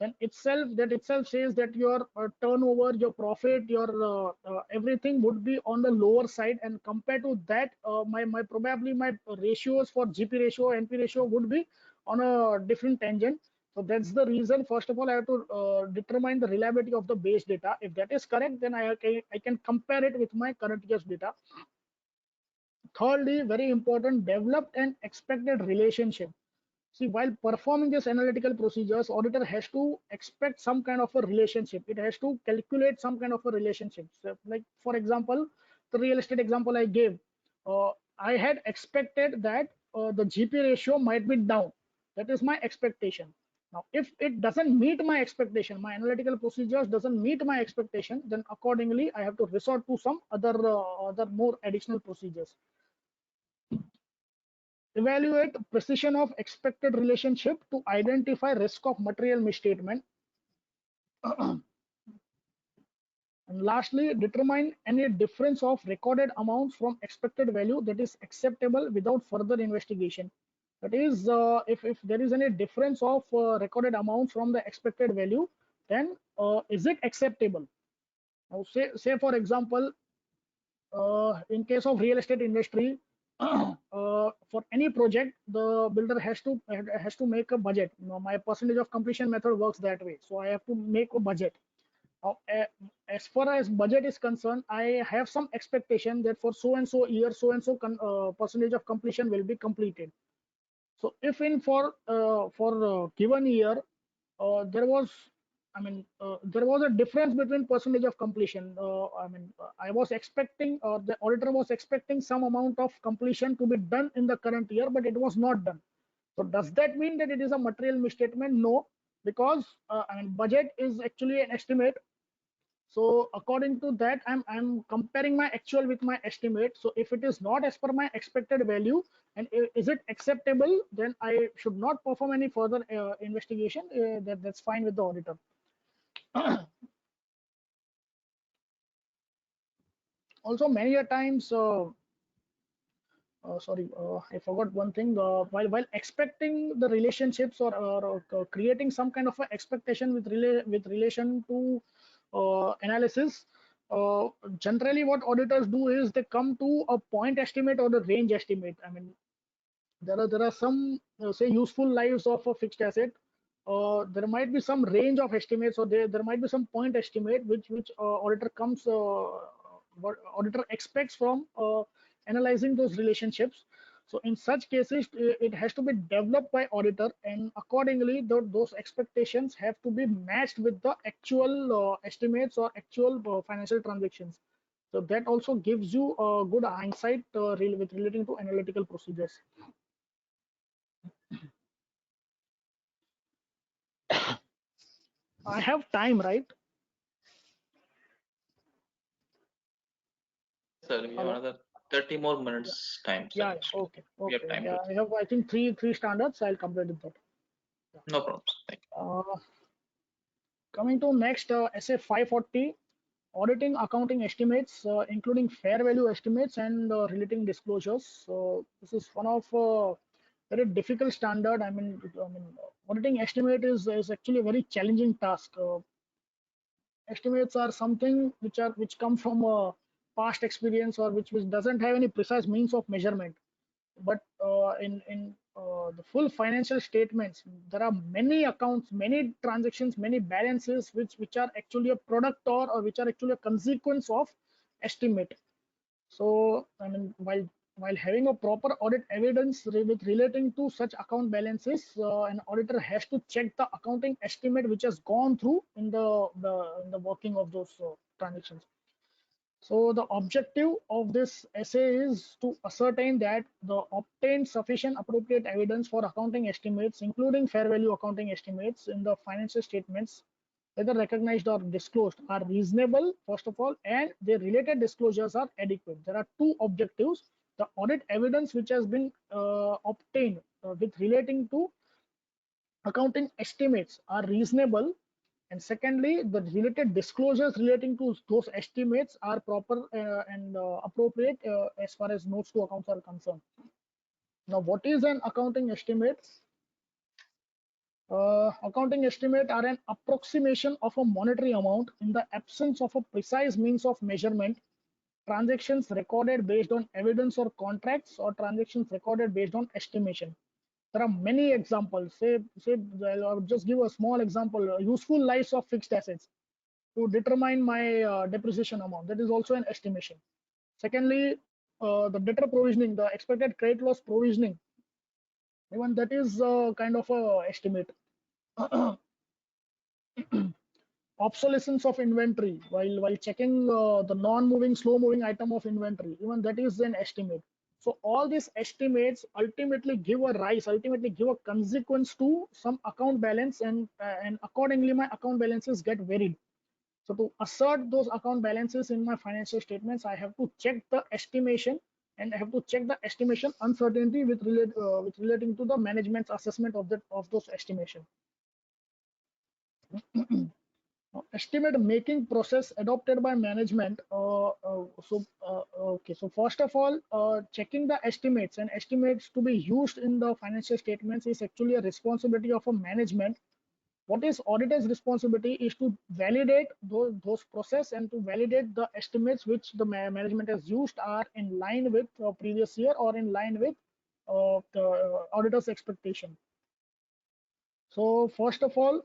then that itself says that your turnover, your profit, your everything would be on the lower side, and compared to that, my probably my ratios for GP ratio, NP ratio would be on a different tangent. So that's the reason. First of all, I have to determine the reliability of the base data. If that is correct, then I can compare it with my current year's data. Thirdly, very important, developed and expected relationship. See, while performing these analytical procedures, auditor has to expect some kind of a relationship. It has to calculate some kind of a relationship. So, like for example, the real estate example I gave, I had expected that the GP ratio might be down. That is my expectation. Now, if it doesn't meet my expectation, my analytical procedures doesn't meet my expectation, then accordingly I have to resort to some other more additional procedures. Evaluate precision of expected relationship to identify risk of material misstatement. And lastly, determine any difference of recorded amounts from expected value that is acceptable without further investigation. That is, if there is any difference of recorded amounts from the expected value, then is it acceptable? Now, say for example, in case of real estate industry, for any project, the builder has to make a budget. My percentage of completion method works that way, so I have to make a budget. As far as budget is concerned, I have some expectation that for so and so year, so and so percentage of completion will be completed. So if in for given year there was, there was a difference between percentage of completion. I was expecting, or the auditor was expecting some amount of completion to be done in the current year, but it was not done. So does that mean that it is a material misstatement? No, because budget is actually an estimate. So according to that, I'm comparing my actual with my estimate. So if it is not as per my expected value, and is it acceptable, then I should not perform any further investigation. That's fine with the auditor. Also, many a times, I forgot one thing. While expecting the relationships, or creating some kind of a expectation with relation to analysis, generally what auditors do is they come to a point estimate or the range estimate. There are some say useful lives of a fixed asset. There might be some range of estimates, or there might be some point estimate which auditor expects from analyzing those relationships. So in such cases, it has to be developed by auditor, and accordingly those expectations have to be matched with the actual estimates or actual financial transactions. So that also gives you a good hindsight with relating to analytical procedures. I have time, right? Sir, we have Hello? another 30 more minutes time. Sir. Yeah, okay. We have time. I have, I think, three standards. I'll complete with that. Yeah. No problems. Thank you. Coming to next, SA 540, auditing accounting estimates, including fair value estimates and relating disclosures. So this is one of very difficult standard. Auditing estimate is actually a very challenging task. Estimates are something which come from past experience, or which doesn't have any precise means of measurement. But in the full financial statements, there are many accounts, many transactions, many balances which are actually a product, or which are actually a consequence of estimate. So while having a proper audit evidence with relating to such account balances, an auditor has to check the accounting estimate which has gone through in the working of those transactions. So the objective of this essay is to ascertain that the obtained sufficient appropriate evidence for accounting estimates, including fair value accounting estimates in the financial statements, whether recognized or disclosed, are reasonable, first of all, and their related disclosures are adequate. There are two objectives. The audit evidence which has been obtained with relating to accounting estimates are reasonable, and secondly, the related disclosures relating to those estimates are proper and appropriate as far as notes to accounts are concerned. Now, what is an accounting estimate? Accounting estimate are an approximation of a monetary amount in the absence of a precise means of measurement. Transactions recorded based on evidence or contracts, or transactions recorded based on estimation. There are many examples. I'll just give a small example. Useful lives of fixed assets to determine my depreciation amount. That is also an estimation. Secondly, the debtor provisioning, the expected credit loss provisioning, even that is kind of a estimate. Obsolescence of inventory while checking the non-moving, slow-moving item of inventory, even that is an estimate. So all these estimates ultimately give a consequence to some account balance, and accordingly my account balances get varied. So to assert those account balances in my financial statements, I have to check the estimation, and I have to check the estimation uncertainty with relating to the management's assessment of those estimation. Estimate making process adopted by management. Okay, so first of all, checking the estimates and estimates to be used in the financial statements is actually a responsibility of a management. What is auditor's responsibility is to validate those process and to validate the estimates which the management has used are in line with previous year or in line with the auditor's expectation. So first of all,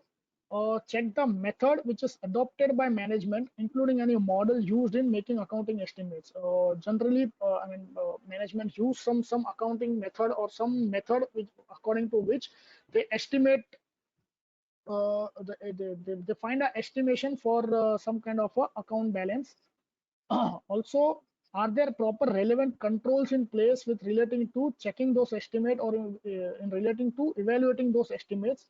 check the method which is adopted by management, including any model used in making accounting estimates. Generally, management use some accounting method or some method which, according to which they estimate, they find an estimation for some kind of a account balance. Also, are there proper relevant controls in place with relating to checking those estimates, or in relating to evaluating those estimates?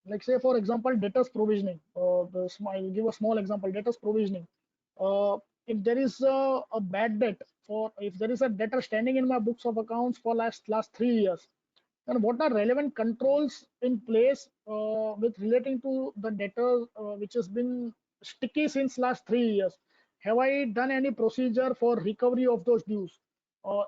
Like say for example, debtors provisioning. I'll give a small example. Debtors provisioning. If there is a bad debt, if there is a debtor standing in my books of accounts for last 3 years, then what are relevant controls in place with relating to the debtor which has been sticky since last 3 years? Have I done any procedure for recovery of those dues?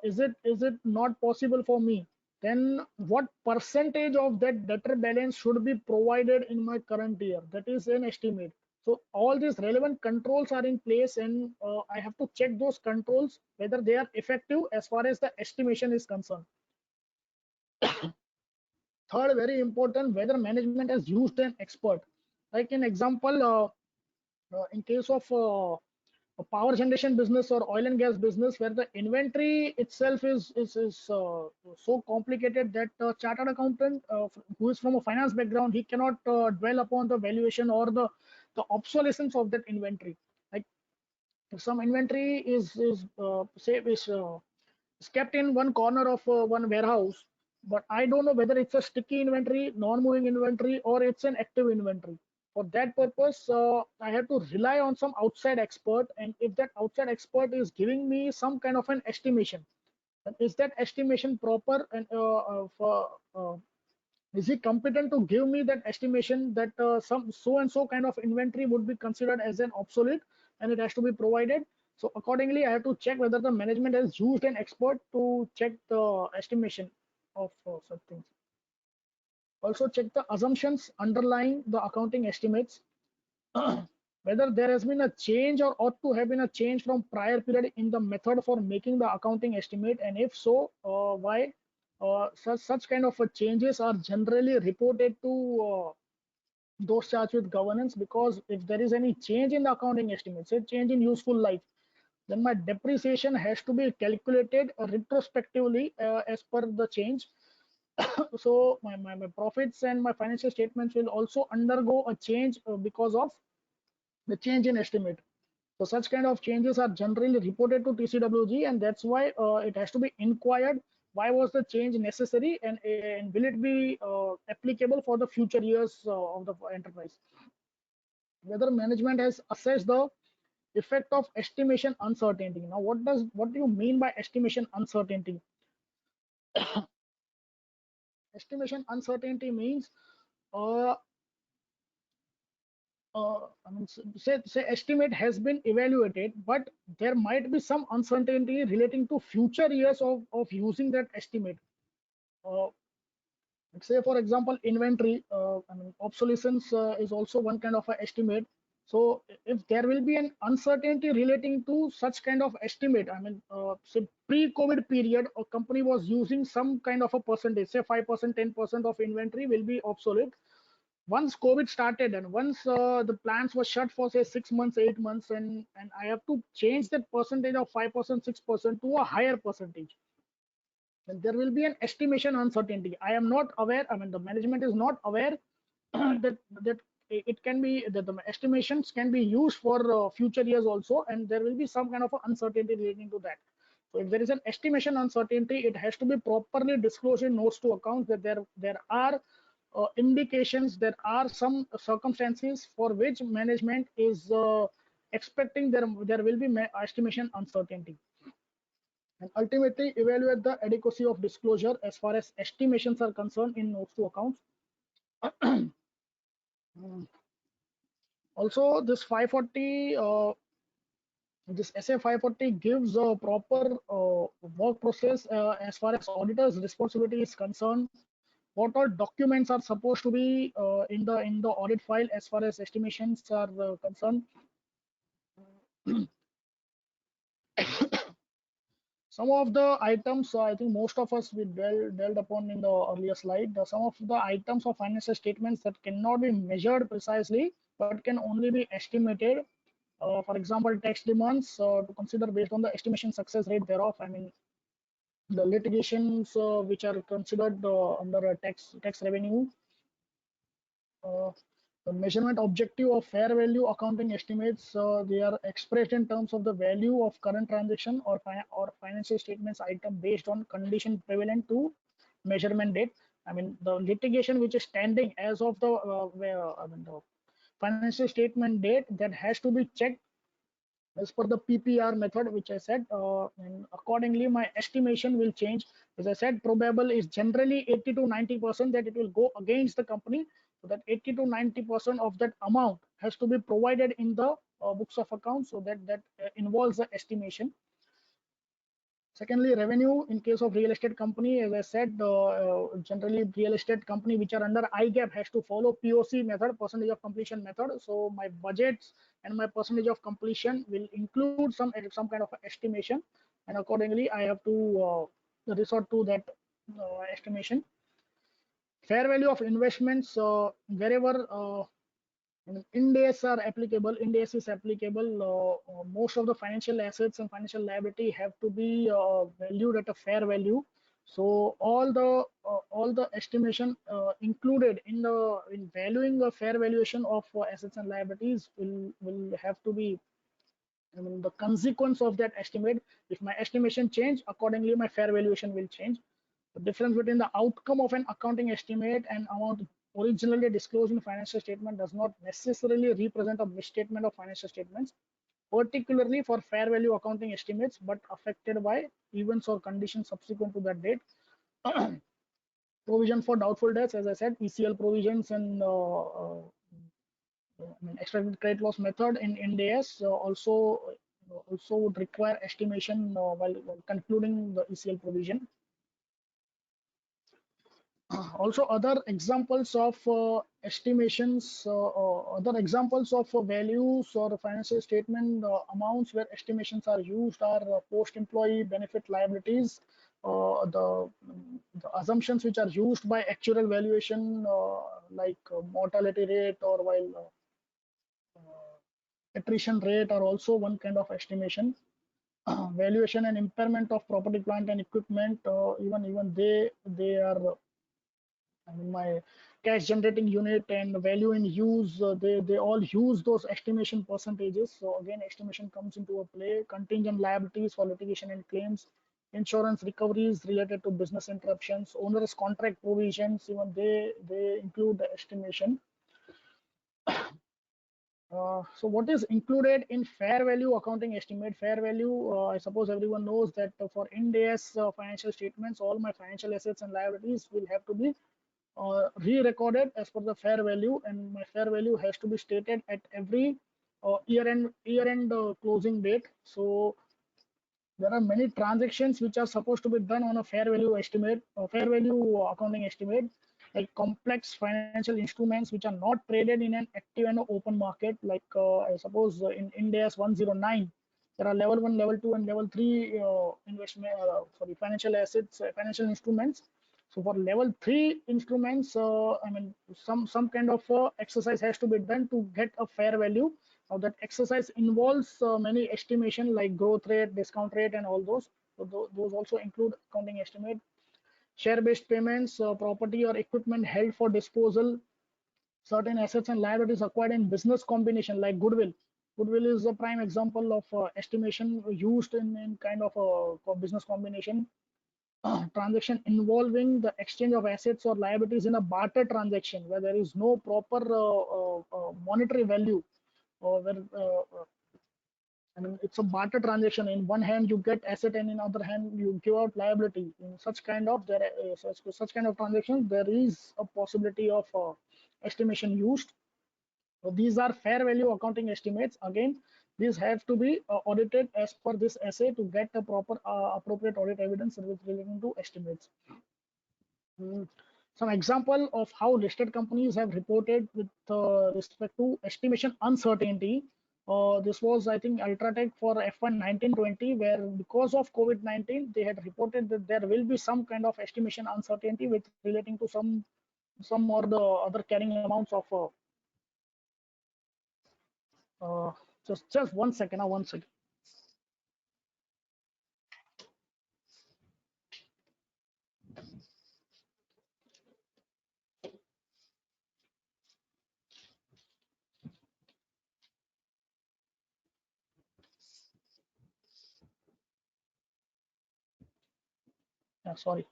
Is it not possible for me? Then what percentage of that debtor balance should be provided in my current year? That is an estimate. So all these relevant controls are in place, and I have to check those controls whether they are effective as far as the estimation is concerned. Third, very important, whether management has used an expert. Like in example, in case of a power generation business or oil and gas business, where the inventory itself is so complicated that chartered accountant who is from a finance background, he cannot dwell upon the valuation or the obsolescence of that inventory. Like if some inventory is kept in one corner of one warehouse, but I don't know whether it's a sticky inventory, non-moving inventory, or it's an active inventory. For that purpose, I have to rely on some outside expert, and if that outside expert is giving me some kind of an estimation, then is that estimation proper, and is he competent to give me that estimation that some so and so kind of inventory would be considered as an obsolete and it has to be provided? So accordingly, I have to check whether the management has used an expert to check the estimation of such things. Also check the assumptions underlying the accounting estimates, whether there has been a change or ought to have been a change from prior period in the method for making the accounting estimate, and if so, why? Such kind of changes are generally reported to those charged with governance, because if there is any change in the accounting estimate, say change in useful life, then my depreciation has to be calculated retrospectively as per the change. So my profits and my financial statements will also undergo a change because of the change in estimate. So such kind of changes are generally reported to TCWG, and that's why it has to be inquired why was the change necessary, and will it be applicable for the future years of the enterprise. Whether management has assessed the effect of estimation uncertainty. Now, what do you mean by estimation uncertainty? Estimation uncertainty means I mean, say estimate has been evaluated, but there might be some uncertainty relating to future years of using that estimate. Uh, say for example, inventory, I mean, obsolescence is also one kind of a estimate. So if there will be an uncertainty relating to such kind of estimate, I mean, say pre-COVID period, a company was using some kind of a percentage, say 5%, 10% of inventory will be obsolete. Once COVID started and once the plants were shut for say 6 months, 8 months, and I have to change that percentage of 5%, 6% to a higher percentage, then there will be an estimation uncertainty. I am not aware. I mean, the management is not aware that it can be that the estimations can be used for future years also, and there will be some kind of uncertainty relating to that. So if there is an estimation uncertainty, it has to be properly disclosed in notes to accounts that there are indications, there are some circumstances for which management is expecting there will be estimation uncertainty, and ultimately evaluate the adequacy of disclosure as far as estimations are concerned in notes to accounts. Also, this 540, this SA 540 gives a proper work process as far as auditors' responsibility is concerned. What all documents are supposed to be in the audit file as far as estimations are concerned. Some of the items, I think most of us we dealt upon in the earlier slide. Some of the items of financial statements that cannot be measured precisely, but can only be estimated. For example, tax demands to consider based on the estimation success rate thereof. I mean, the litigations which are considered under a tax revenue. The measurement objective of fair value accounting estimates, they are expressed in terms of the value of current transaction or financial statements item based on condition prevalent to measurement date. I mean, the litigation which is standing as of the the financial statement date, that has to be checked as per the PPR method, which I said, and accordingly my estimation will change. As I said, probable is generally 80 to 90% that it will go against the company. So that 80 to 90% of that amount has to be provided in the books of accounts. So that involves the estimation. Secondly, revenue in case of real estate company, as I said, generally real estate company which are under IGAP has to follow POC method, percentage of completion method. So my budgets and my percentage of completion will include some kind of estimation, and accordingly I have to resort to that estimation. Fair value of investments, wherever Ind AS are applicable, Ind AS is applicable. Most of the financial assets and financial liability have to be valued at a fair value. So all the estimation included in valuing the fair valuation of assets and liabilities will have to be, I mean, the consequence of that estimate. If my estimation change, accordingly my fair valuation will change. The difference between the outcome of an accounting estimate and amount originally disclosed in financial statement does not necessarily represent a misstatement of financial statements, particularly for fair value accounting estimates, but affected by events or conditions subsequent to that date. Provision for doubtful debts, as I said, ECL provisions and I mean, expected credit loss method in Ind AS also would require estimation while concluding the ECL provision. Also, other examples of estimations, other examples of values or financial statement amounts where estimations are used are post-employee benefit liabilities, the assumptions which are used by actuarial valuation, like mortality rate or while attrition rate are also one kind of estimation. Valuation and impairment of property, plant, and equipment, even they are. I mean, my cash generating unit and value in use, they all use those estimation percentages. So again, estimation comes into a play. Contingent liabilities for litigation and claims, insurance recoveries related to business interruptions, onerous contract provisions, even they include the estimation. So what is included in fair value accounting estimate? Fair value, I suppose everyone knows that for Ind AS financial statements, all my financial assets and liabilities will have to be re-recorded as per the fair value, and my fair value has to be stated at every year-end closing date. So there are many transactions which are supposed to be done on a fair value estimate, fair value accounting estimate, like complex financial instruments which are not traded in an active and open market. Like I suppose in India's 109, there are level 1, level 2, and level 3 investment, sorry, financial assets, financial instruments. So for level 3 instruments, I mean, some kind of exercise has to be done to get a fair value. Now that exercise involves many estimation like growth rate, discount rate, and all those. So those also include accounting estimate. Share-based payments, property or equipment held for disposal, certain assets and liabilities acquired in business combination like goodwill. Goodwill is a prime example of estimation used in kind of a business combination. Transaction involving the exchange of assets or liabilities in a barter transaction where there is no proper monetary value, or where I mean, it's a barter transaction. In one hand, you get asset, and in other hand, you give out liability. In such kind of such kind of transactions, there is a possibility of estimation used. So these are fair value accounting estimates. Again, these have to be audited as per this essay to get the proper appropriate audit evidence relating to estimates. Some example of how listed companies have reported with respect to estimation uncertainty. This was, I think, Ultratech for FY 1920, where because of COVID-19, they had reported that there will be some kind of estimation uncertainty with relating to some or the other carrying amounts of. Just 1 second. 1 second. Yeah, sorry.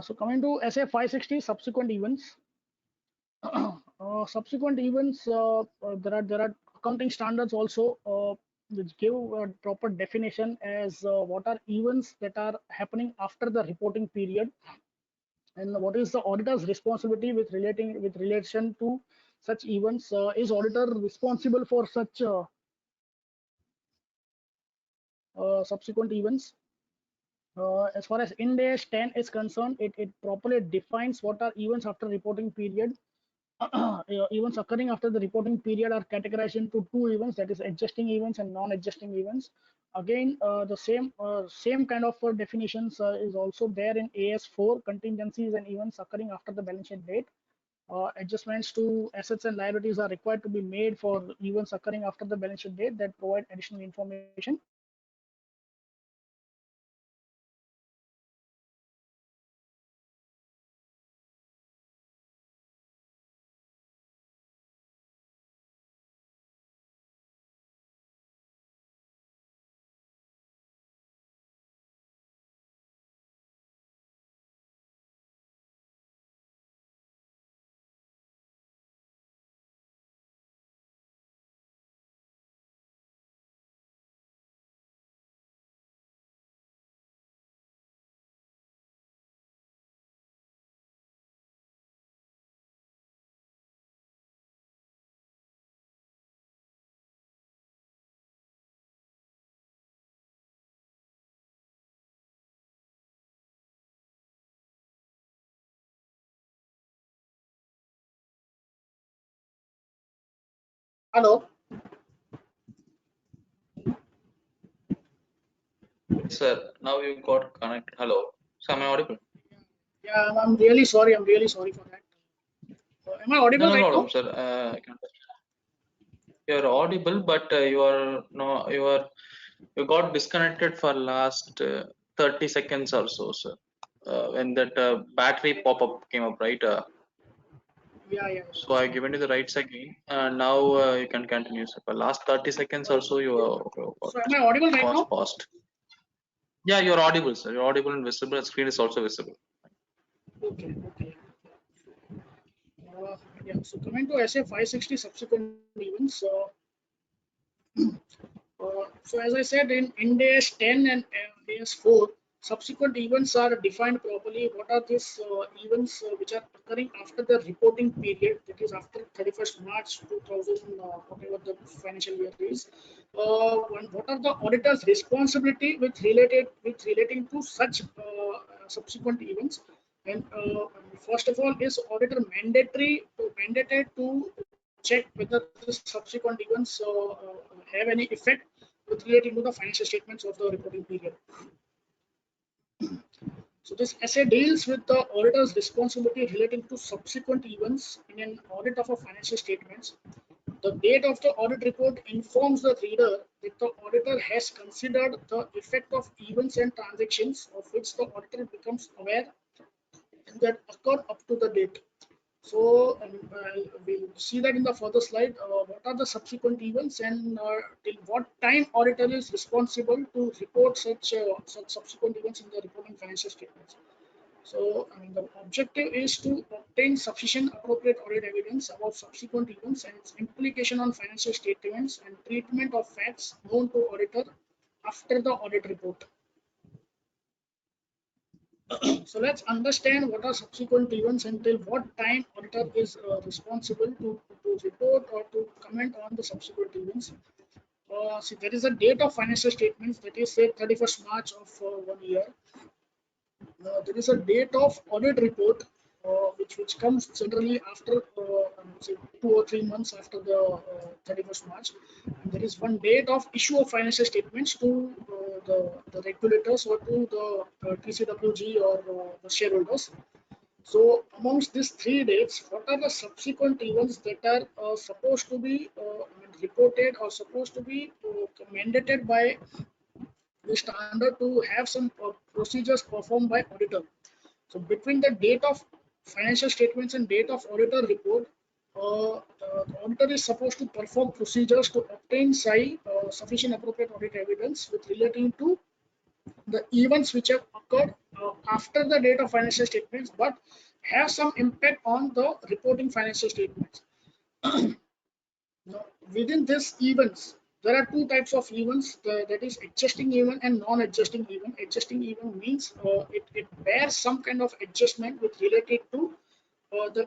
So coming to SA 560 subsequent events. Subsequent events, there are accounting standards also which give a proper definition as what are events that are happening after the reporting period, and what is the auditor's responsibility with relation to such events. Is auditor responsible for such subsequent events? As far as Ind AS 10 is concerned, it properly defines what are events after reporting period. Events occurring after the reporting period are categorized into two events, that is adjusting events and non-adjusting events. Again, the same kind of definitions is also there in AS4, contingencies and events occurring after the balance sheet date. Adjustments to assets and liabilities are required to be made for events occurring after the balance sheet date that provide additional information. Hello. Sir, now you got connected. Hello. So am I audible? Yeah, I'm really sorry. I'm really sorry for that. Am I audible No right problem, now? sir. You're audible, but you got disconnected for last 30 seconds or so, sir. When that battery pop-up came up, right? Yeah. So I given you the right again. Now you can continue, sir. For last 30 seconds or so, you So am I audible right was now? paused. Yeah, you're audible, sir. You're audible and visible. The screen is also visible. Okay. Yeah, so coming to SA 560 subsequent events. So as I said, in Ind AS 10 and AS 4, subsequent events are defined properly. What are these events which are occurring after the reporting period, that is after 31st March 2000, whatever the financial year is. What are the auditor's responsibility with relating to such subsequent events? And first of all, is auditor mandated to check whether the subsequent events have any effect with relating to the financial statements of the reporting period. So this essay deals with the auditor's responsibility relating to subsequent events in an audit of a financial statements. The date of the audit report informs the reader that the auditor has considered the effect of events and transactions of which the auditor becomes aware and that occurred up to the date. So we'll see that in the further slide. What are the subsequent events and till what time auditor is responsible to report such subsequent events in the reporting financial statements. So the objective is to obtain sufficient appropriate audit evidence about subsequent events and its implication on financial statements and treatment of facts known to auditor after the audit report. So let's understand what are subsequent events and till what time auditor is responsible to report or to comment on the subsequent events. See, there is a date of financial statements, that is say 31st March of 1 year. There is a date of audit report which comes generally after say 2 or 3 months after the 31st March. And there is one date of issue of financial statements to the regulators or to the TCWG or the shareholders. So amongst these 3 dates, what are the subsequent events that are supposed to be reported or supposed to be mandated by the standard to have some procedures performed by auditor? So between the date of financial statements and date of auditor report, the auditor is supposed to perform procedures to obtain sufficient appropriate audit evidence with relating to the events which have occurred after the date of financial statements but have some impact on the reporting financial statements. Now, within these events, there are 2 types of events, that is adjusting event and non-adjusting event. Adjusting event means it bears some kind of adjustment with related to the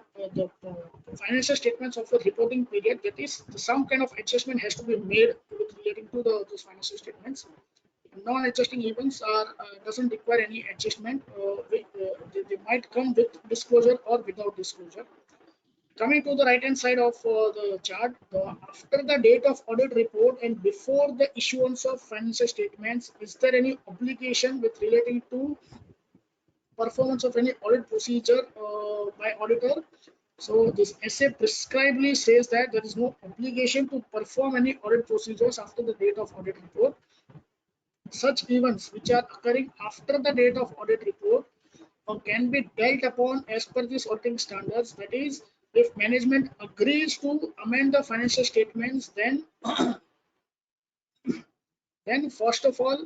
financial statements of a reporting period. That is, some kind of adjustment has to be made with relating to those financial statements. Non-adjusting events are doesn't require any adjustment. They might come with disclosure or without disclosure. Coming to the right hand side of the chart, after the date of audit report and before the issuance of financial statements, is there any obligation with relating to performance of any audit procedure by auditor? So this essay prescribedly says that there is no obligation to perform any audit procedures after the date of audit report. Such events which are occurring after the date of audit report can be dealt upon as per these auditing standards. That is, if management agrees to amend the financial statements, then first of all,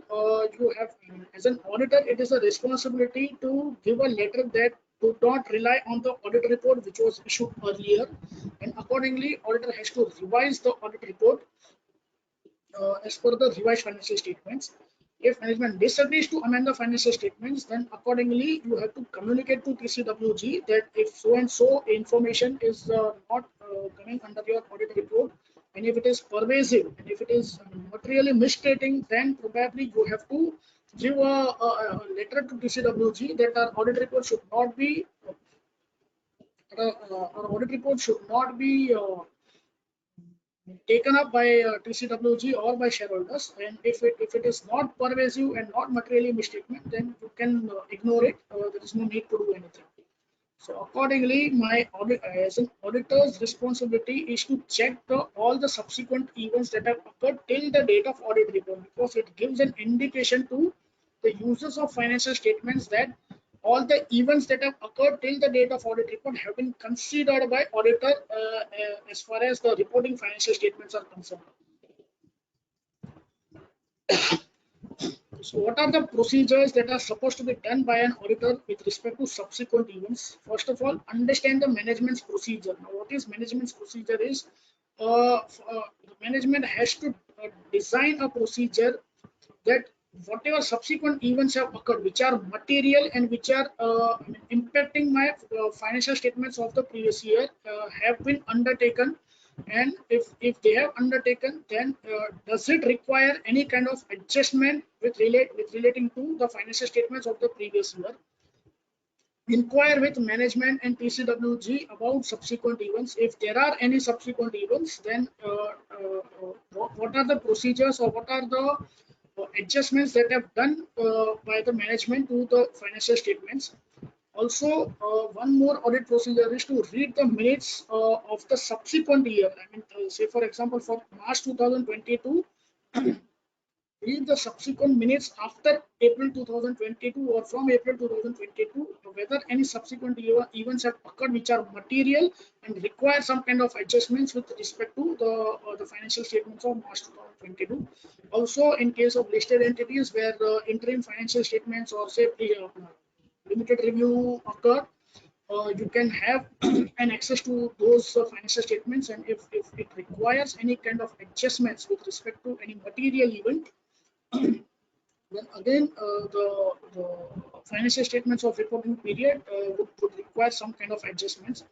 you have, as an auditor, it is a responsibility to give a letter that do not rely on the audit report which was issued earlier, and accordingly, auditor has to revise the audit report as per the revised financial statements. If management disagrees to amend the financial statements, then accordingly you have to communicate to TCWG that if so and so information is not coming under your audit report, and if it is pervasive and if it is materially misstating, then probably you have to give a letter to TCWG that our audit report should not be taken up by TCWG or by shareholders, and if it is not pervasive and not materially misstatement, then you can ignore it. There is no need to do anything. So accordingly, my audit as an auditor's responsibility is to check all the subsequent events that have occurred till the date of audit report, because it gives an indication to the users of financial statements that all the events that have occurred till the date of audit report have been considered by auditor as far as the reporting financial statements are concerned. So what are the procedures that are supposed to be done by an auditor with respect to subsequent events? First of all, understand the management's procedure. Now, what is management's procedure is the management has to design a procedure that whatever subsequent events have occurred, which are material and which are impacting my financial statements of the previous year, have been undertaken. And if they have undertaken, then does it require any kind of adjustment relating to the financial statements of the previous year? Inquire with management and TCWG about subsequent events. If there are any subsequent events, then what are the procedures or what are the adjustments that have done by the management to the financial statements? Also, one more audit procedure is to read the minutes of the subsequent year. I mean, say for example, for March 2022, read the subsequent minutes after April 2022 or from April 2022, whether any subsequent events have occurred which are material and require some kind of adjustments with respect to the financial statements of March 2022. Also, in case of listed entities where the interim financial statements or say limited review occur, you can have an access to those financial statements, and if it requires any kind of adjustments with respect to any material event, then again the financial statements of reporting period would require some kind of adjustments.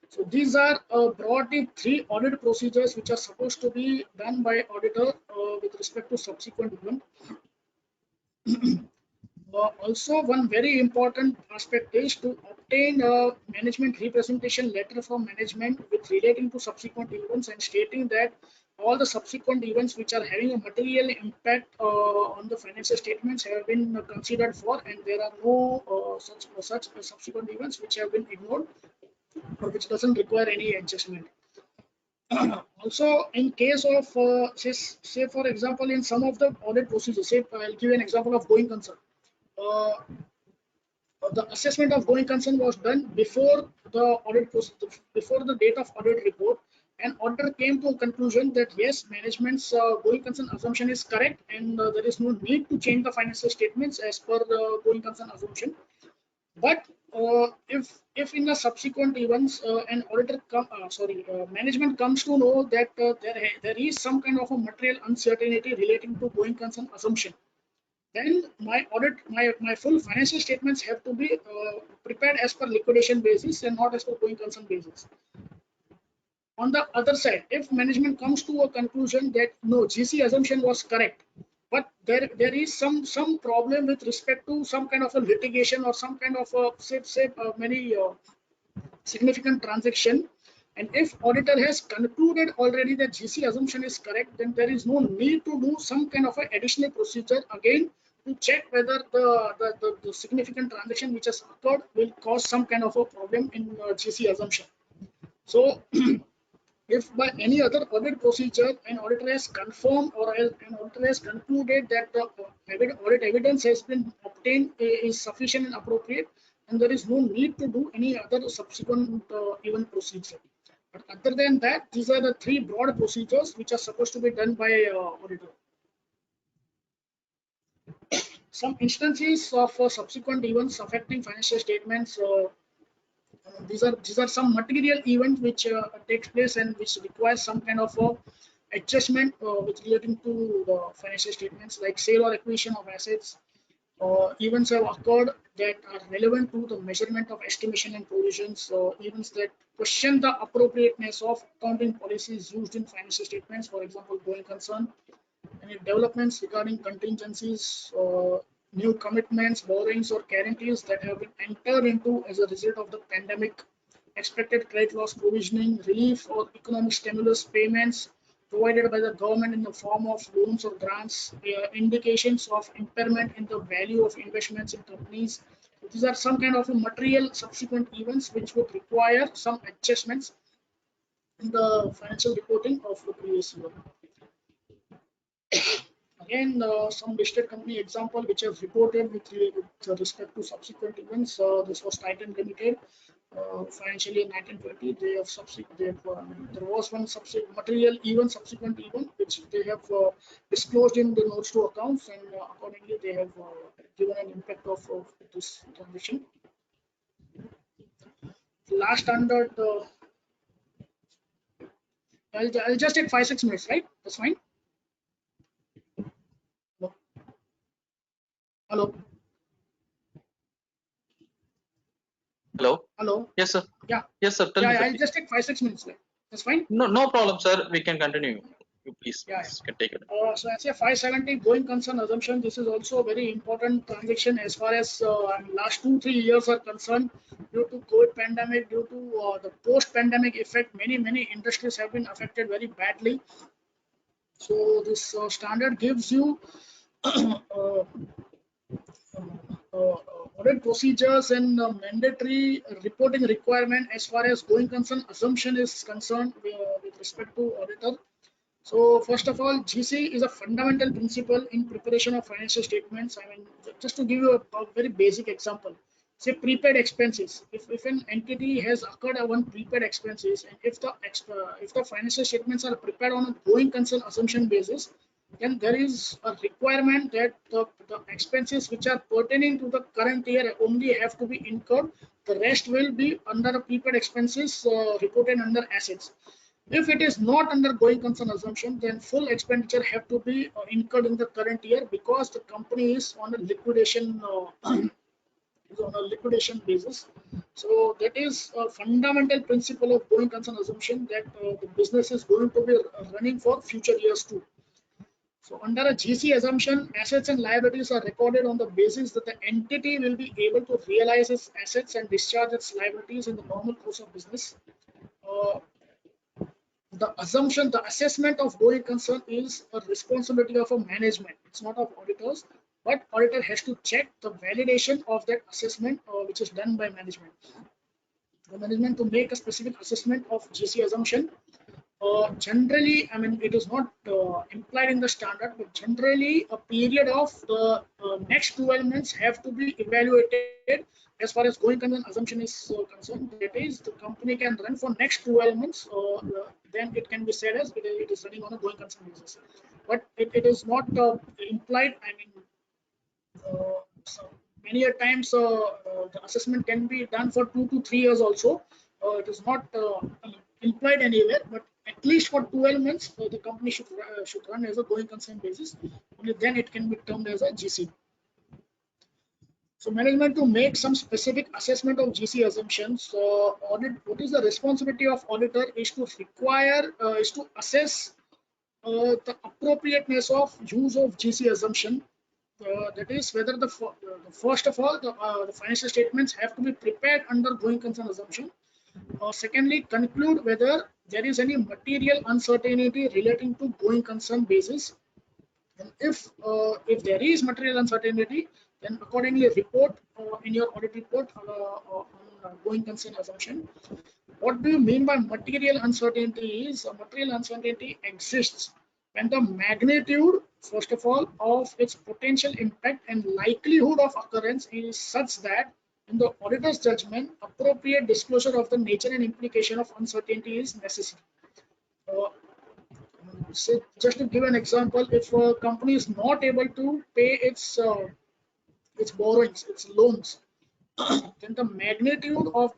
So these are broadly 3 audit procedures which are supposed to be done by auditor with respect to subsequent event. Also, one very important aspect is to obtain a management representation letter from management with relating to subsequent events and stating that all the subsequent events which are having a material impact on the financial statements have been considered for, and there are no such subsequent events which have been ignored or which doesn't require any adjustment. Also, in case of say for example, in some of the audit procedures, say I'll give you an example of going concern. The assessment of going concern was done before the audit process, before the date of audit report, and auditor came to a conclusion that yes, management's going concern assumption is correct, and there is no need to change the financial statements as per the going concern assumption. But if in the subsequent events an auditor management comes to know that there is some kind of a material uncertainty relating to going concern assumption, then my full financial statements have to be prepared as per liquidation basis and not as per going concern basis. On the other side, if management comes to a conclusion that no, GC assumption was correct, but there is some problem with respect to some kind of a litigation or some kind of a many significant transaction, and if auditor has concluded already that GC assumption is correct, then there is no need to do some kind of an additional procedure again to check whether the significant transaction which has occurred will cause some kind of a problem in GC assumption. So if by any other audit procedure an auditor has confirmed or an auditor has concluded that the audit evidence has been obtained is sufficient and appropriate, and there is no need to do any other subsequent event procedure. But other than that, these are the 3 broad procedures which are supposed to be done by auditor. Some instances of subsequent events affecting financial statements. These are some material events which takes place and which requires some kind of adjustment with relating to the financial statements, like sale or acquisition of assets. Events have occurred that are relevant to the measurement of estimation and provisions. Events that question the appropriateness of accounting policies used in financial statements, for example, going concern. Any developments regarding contingencies, new commitments, borrowings, or guarantees that have been entered into as a result of the pandemic, expected credit loss provisioning, relief or economic stimulus payments provided by the government in the form of loans or grants, indications of impairment in the value of investments in companies. These are some kind of a material subsequent events which would require some adjustments in the financial reporting of the previous year. again, some listed company example which have reported with respect to subsequent events. This was Titan Limited. Financially in 1920, they have there was one material event, subsequent event, which they have disclosed in the notes to accounts, and accordingly they have given an impact of this transition. Last standard, I'll just take 5-6 minutes, right? That's fine. Hello. Hello. Hello. Hello. Yes, sir. Yeah. Yes, sir. Tell me. I'll just take 5-6 minutes. That's fine. No problem, sir. We can continue. You please, can take it. So as a 570 going concern assumption, this is also a very important transaction as far as last 2-3 years are concerned. Due to COVID pandemic, due to the post-pandemic effect, many industries have been affected very badly. So this standard gives you audit procedures and mandatory reporting requirement as far as going concern assumption is concerned with respect to auditor. So first of all, GC is a fundamental principle in preparation of financial statements. I mean, just to give you a very basic example, say prepaid expenses. If an entity has occurred one prepaid expenses, and if the financial statements are prepared on a going concern assumption basis, then there is a requirement that the expenses which are pertaining to the current year only have to be incurred. The rest will be under the prepaid expenses reported under assets. If it is not under going concern assumption, then full expenditure have to be incurred in the current year because the company is on a liquidation basis. So that is a fundamental principle of going concern assumption, that the business is going to be running for future years too. So under a GC assumption, assets and liabilities are recorded on the basis that the entity will be able to realize its assets and discharge its liabilities in the normal course of business. The assessment of going concern is a responsibility of a management. It's not of auditors, but auditor has to check the validation of that assessment, which is done by management. The management to make a specific assessment of GC assumption. Generally, I mean, it is not implied in the standard, but generally a period of the next 12 months have to be evaluated as far as going concern assumption is concerned. That is, the company can run for next 12 months, then it can be said as it is running on a going concern basis. But it is not implied. I mean, so many a times the assessment can be done for 2 to 3 years also. It is not implied anywhere, but at least for 12 months, the company should run as a going concern basis. Only then it can be termed as a GC. So management to make some specific assessment of GC assumptions. What is the responsibility of auditor is to assess the appropriateness of use of GC assumption. That is, whether first of all the financial statements have to be prepared under going concern assumption. Secondly, conclude whether there is any material uncertainty relating to going concern basis. And if there is material uncertainty, then accordingly report in your audit report on going concern assumption. What do you mean by material uncertainty? Is material uncertainty exists when the magnitude, first of all, of its potential impact and likelihood of occurrence is such that, in the auditor's judgment, appropriate disclosure of the nature and implication of uncertainty is necessary. So just to give an example, if a company is not able to pay its borrowings, its loans, then the magnitude of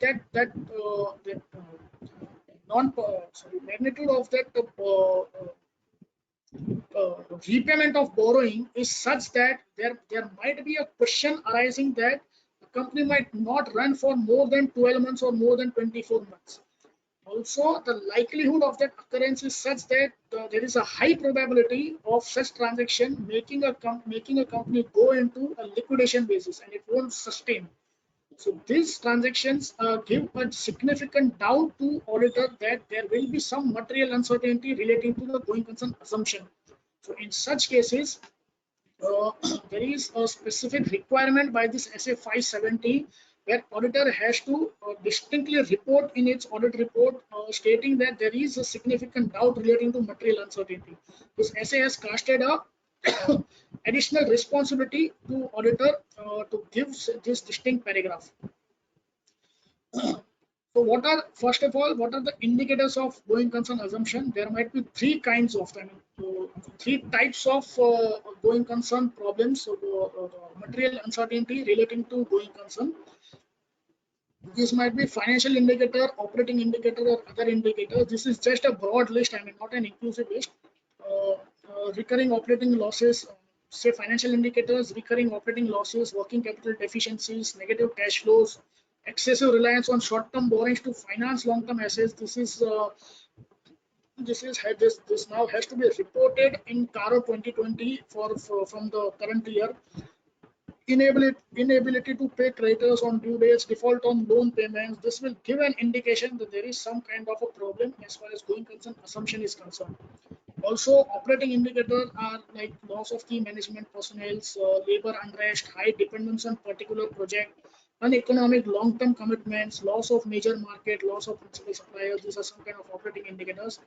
repayment of borrowing is such that there might be a question arising that the company might not run for more than 12 months or more than 24 months. Also, the likelihood of that occurrence is such that there is a high probability of such transaction making a company go into a liquidation basis, and it won't sustain. So these transactions give a significant doubt to auditor that there will be some material uncertainty relating to the going concern assumption. So in such cases, there is a specific requirement by this SA 570 where auditor has to distinctly report in its audit report stating that there is a significant doubt relating to material uncertainty. This SA has casted a additional responsibility to auditor to give this distinct paragraph. So first of all, what are the indicators of going concern assumption? There might be three kinds of them, three types of going concern problems. So, material uncertainty relating to going concern. This might be financial indicator, operating indicator, or other indicators. This is just a broad list, not an inclusive list. Recurring operating losses, say financial indicators, recurring operating losses, working capital deficiencies, negative cash flows, excessive reliance on short-term borrowings to finance long-term assets. This now has to be reported in CARO 2020 from the current year. Inability to pay creditors on due dates, default on loan payments. This will give an indication that there is some kind of a problem as far as going concern assumption is concerned. Also, operating indicators are like loss of key management personnel, labor unrest, high dependence on particular project, uneconomic long-term commitments, loss of major market, loss of principal suppliers. These are some kind of operating indicators.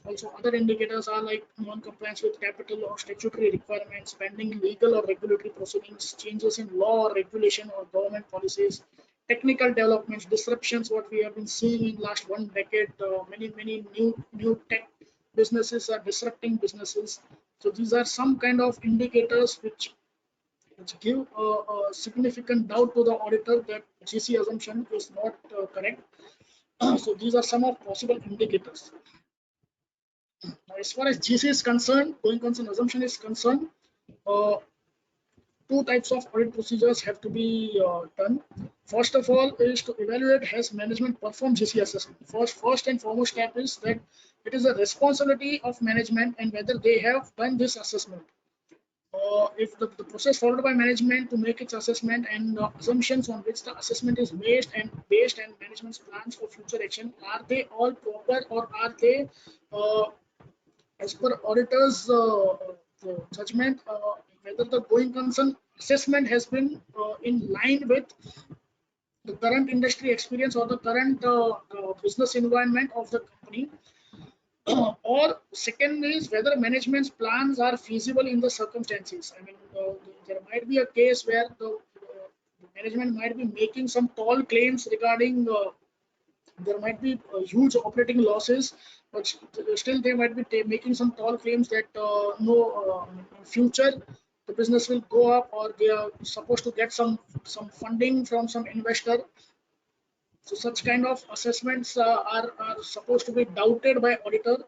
Also, other indicators are like non-compliance with capital or statutory requirements, pending legal or regulatory proceedings, changes in law or regulation or government policies, technical developments, disruptions, what we have been seeing in last 1 decade. Many new tech businesses are disrupting businesses. So these are some kind of indicators which give a significant doubt to the auditor that GC assumption is not correct. So these are some of possible indicators. Now, as far as GC is concerned, going concern assumption is concerned, two types of audit procedures have to be done. First of all is to evaluate has management performed GC assessment. First and foremost step is that it is a responsibility of management and whether they have done this assessment. If the process followed by management to make its assessment and assumptions on which the assessment is based and management's plans for future action, are they all proper or are they as per auditors judgment, whether the going concern assessment has been in line with the current industry experience or the current business environment of the company. Or second is whether management's plans are feasible in the circumstances. There might be a case where the management might be making some tall claims regarding there might be huge operating losses, but still they might be making some tall claims that in future the business will go up, or they are supposed to get some funding from some investor. So such kind of assessments are supposed to be doubted by auditor.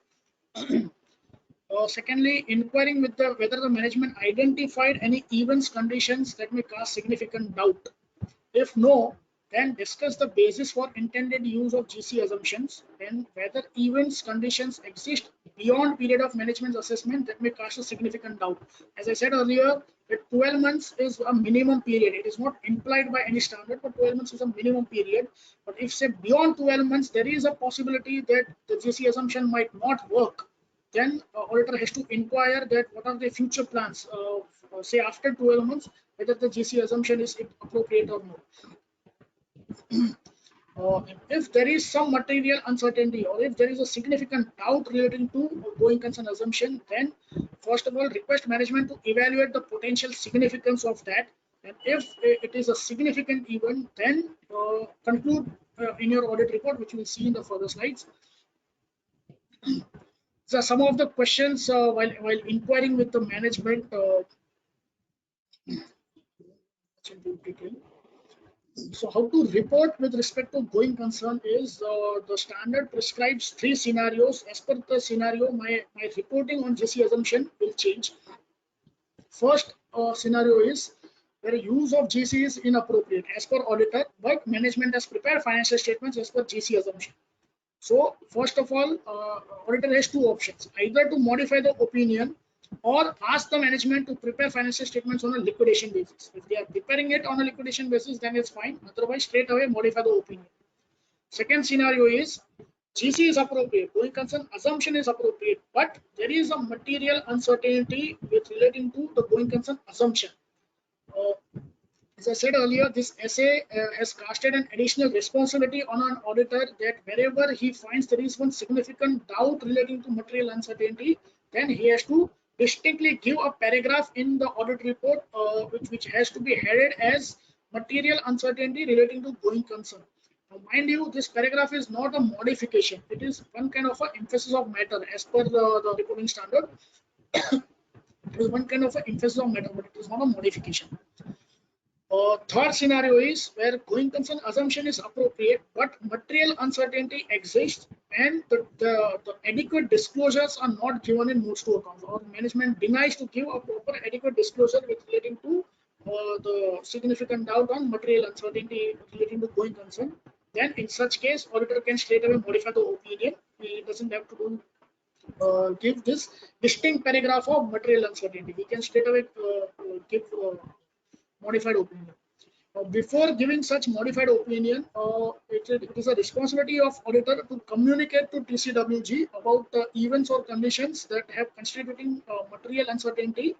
Secondly, inquiring with whether the management identified any events, conditions that may cause significant doubt. If no, then discuss the basis for intended use of GC assumptions and whether events, conditions exist beyond period of management's assessment that may cause a significant doubt. As I said earlier, that 12 months is a minimum period. It is not implied by any standard, but 12 months is a minimum period. But if say beyond 12 months, there is a possibility that the GC assumption might not work, then auditor has to inquire that what are the future plans, say after 12 months, whether the GC assumption is appropriate or not. If there is some material uncertainty or if there is a significant doubt relating to going concern assumption, then first of all request management to evaluate the potential significance of that, and if it is a significant event, then conclude in your audit report, which you will see in the further slides. So some of the questions while inquiring with the management So how to report with respect to going concern is the standard prescribes 3 scenarios. As per the scenario, my reporting on GC assumption will change. First scenario is where use of GC is inappropriate as per auditor, but management has prepared financial statements as per GC assumption. So first of all, auditor has 2 options: either to modify the opinion or ask the management to prepare financial statements on a liquidation basis. If they are preparing it on a liquidation basis, then it's fine. Otherwise, straight away modify the opinion. Second scenario is GC is appropriate, going concern assumption is appropriate, but there is a material uncertainty with relating to the going concern assumption. As I said earlier, this essay has casted an additional responsibility on an auditor that wherever he finds there is one significant doubt relating to material uncertainty, then he has to distinctly give a paragraph in the audit report which has to be headed as material uncertainty relating to going concern. Now, mind you, this paragraph is not a modification. It is one kind of an emphasis of matter as per the reporting standard. It is one kind of an emphasis of matter, but it is not a modification. Third scenario is where going concern assumption is appropriate, but material uncertainty exists and the adequate disclosures are not given in notes to accounts, or management denies to give a proper adequate disclosure with relating to the significant doubt on material uncertainty relating to going concern. Then in such case, auditor can straight away modify the opinion. He doesn't have to do give this distinct paragraph of material uncertainty. He can straight away give modified opinion. Before giving such modified opinion, it is a responsibility of auditor to communicate to TCWG about events or conditions that have constituting material uncertainty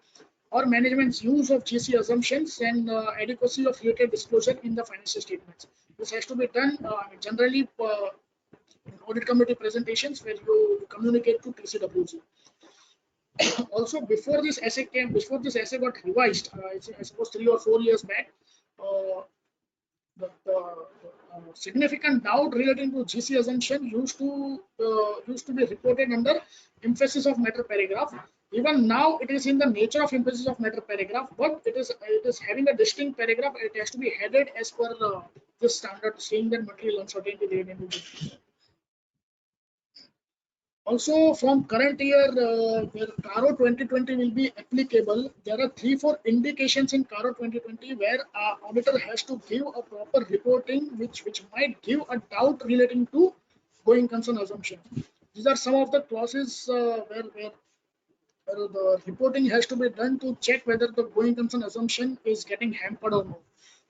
or management's use of GC assumptions and adequacy of related disclosure in the financial statements. This has to be done generally in audit committee presentations where you communicate to TCWG. Also, before this essay got revised, I suppose 3 or 4 years back, the significant doubt relating to GC assumption used to be reported under emphasis of matter paragraph. Even now, it is in the nature of emphasis of matter paragraph, but it is having a distinct paragraph. It has to be headed as per this standard, saying that material uncertainty relating to GC. Also, from current year, where CARO 2020 will be applicable, there are 3-4 indications in CARO 2020 where auditor has to give a proper reporting which might give a doubt relating to going concern assumption. These are some of the clauses where the reporting has to be done to check whether the going concern assumption is getting hampered or not.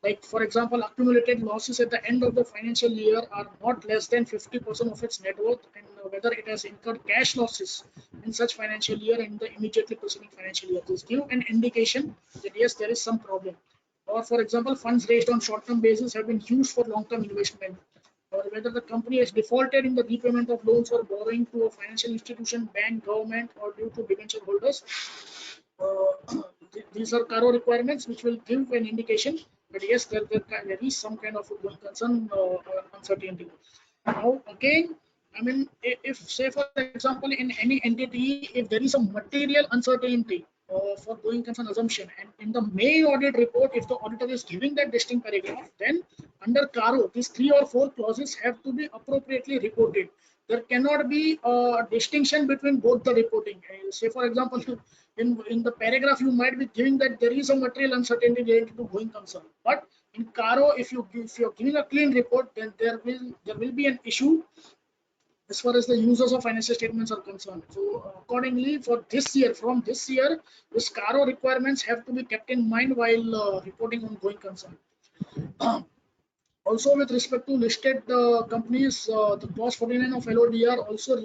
Like, for example, accumulated losses at the end of the financial year are not less than 50% of its net worth, and whether it has incurred cash losses in such financial year and the immediately preceding financial year. This give an indication that yes, there is some problem. Or, for example, funds raised on short-term basis have been used for long-term investment, or whether the company has defaulted in the repayment of loans or borrowing to a financial institution, bank, government, or due to debenture holders. These are CARO requirements which will give an indication that yes, there is some kind of a going concern uncertainty. Now, again, I mean, if say for example in any entity, if there is a material uncertainty for going concern assumption, and in the main audit report, if the auditor is giving that distinct paragraph, then under CARO, these 3 or 4 clauses have to be appropriately reported. There cannot be a distinction between both the reporting. Say for example, in the paragraph you might be giving that there is a material uncertainty related to going concern, but in CARO, if you're giving a clean report, then there will be an issue as far as the users of financial statements are concerned. So accordingly, for this year, from this year, this CARO requirements have to be kept in mind while reporting on going concern. Also, with respect to listed companies, the clause 49 of LODR also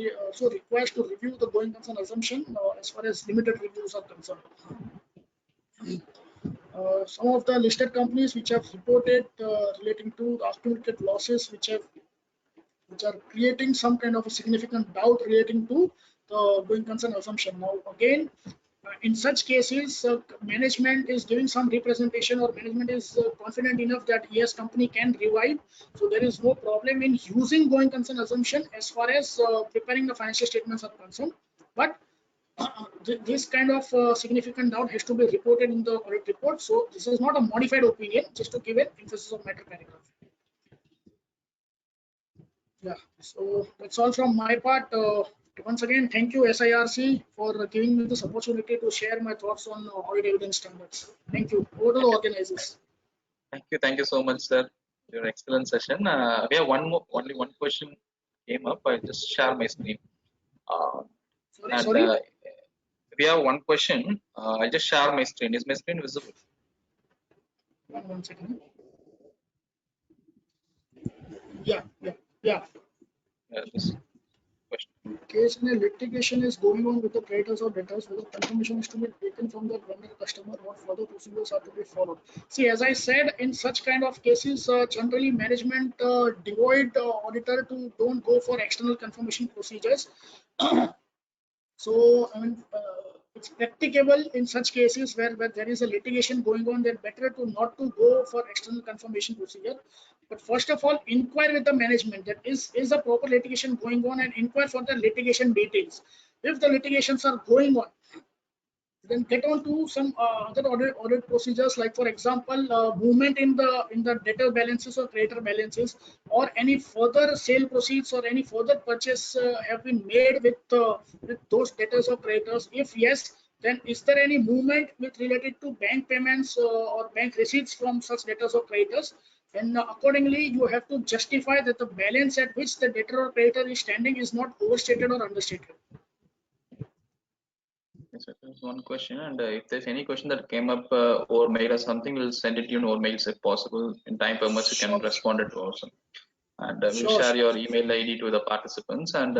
requires to review the going concern assumption as far as limited reviews are concerned. Some of the listed companies which have reported relating to the accumulated losses which are creating some kind of a significant doubt relating to the going concern assumption. Now, again, in such cases, management is giving some representation, or management is confident enough that yes, company can revive. So there is no problem in using going concern assumption as far as preparing the financial statements are concerned. But this kind of significant doubt has to be reported in the audit report. So this is not a modified opinion, just to give an emphasis of matter paragraph. Yeah, so that's all from my part. Once again, thank you SIRC for giving me this opportunity to share my thoughts on audit evidence standards. Thank you. Over to the organizers. Thank you so much, sir. Your excellent session. We have only one question came up. I'll just share my screen. Sorry. We have one question. I'll just share my screen. Is my screen visible? One second. Yeah. This question. In case a litigation is going on with the creditors or debtors, whether confirmation is to be taken from the vendor customer, or further procedures are to be followed. See, as I said, in such kind of cases, generally management devoid auditor to don't go for external confirmation procedures. So, I mean, it's practicable in such cases where there is a litigation going on, then better to not to go for external confirmation procedure. But first of all, inquire with the management that is a proper litigation going on, and inquire for the litigation details. If the litigations are going on, then get on to some other audit procedures, like for example, movement in the debtor balances or creditor balances, or any further sale proceeds or any further purchase have been made with those debtors or creditors. If yes, then is there any movement with related to bank payments or bank receipts from such debtors or creditors? And accordingly, you have to justify that the balance at which the debtor or creditor is standing is not overstated or understated. Yes, sir. There's one question, and if there's any question that came up over mail or something, we'll send it to you in over mails if possible. In time permits, you can respond it also. And we'll share your email ID to the participants. And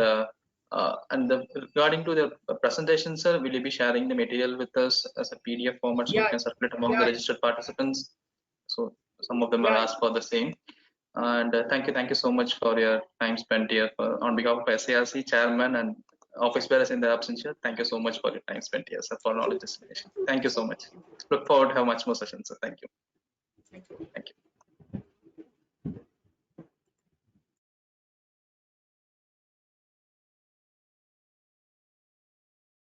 regarding to the presentation, sir, will you be sharing the material with us as a PDF format so we can circulate among the registered participants? So some of them have asked for the same. And thank you so much for your time spent here. On behalf of SIRC chairman and office bearers in the absentia, thank you so much for your time spent here, sir, for knowledge dissemination. Thank you so much. Look forward to have much more sessions, sir. Thank you. Thank you. Thank you.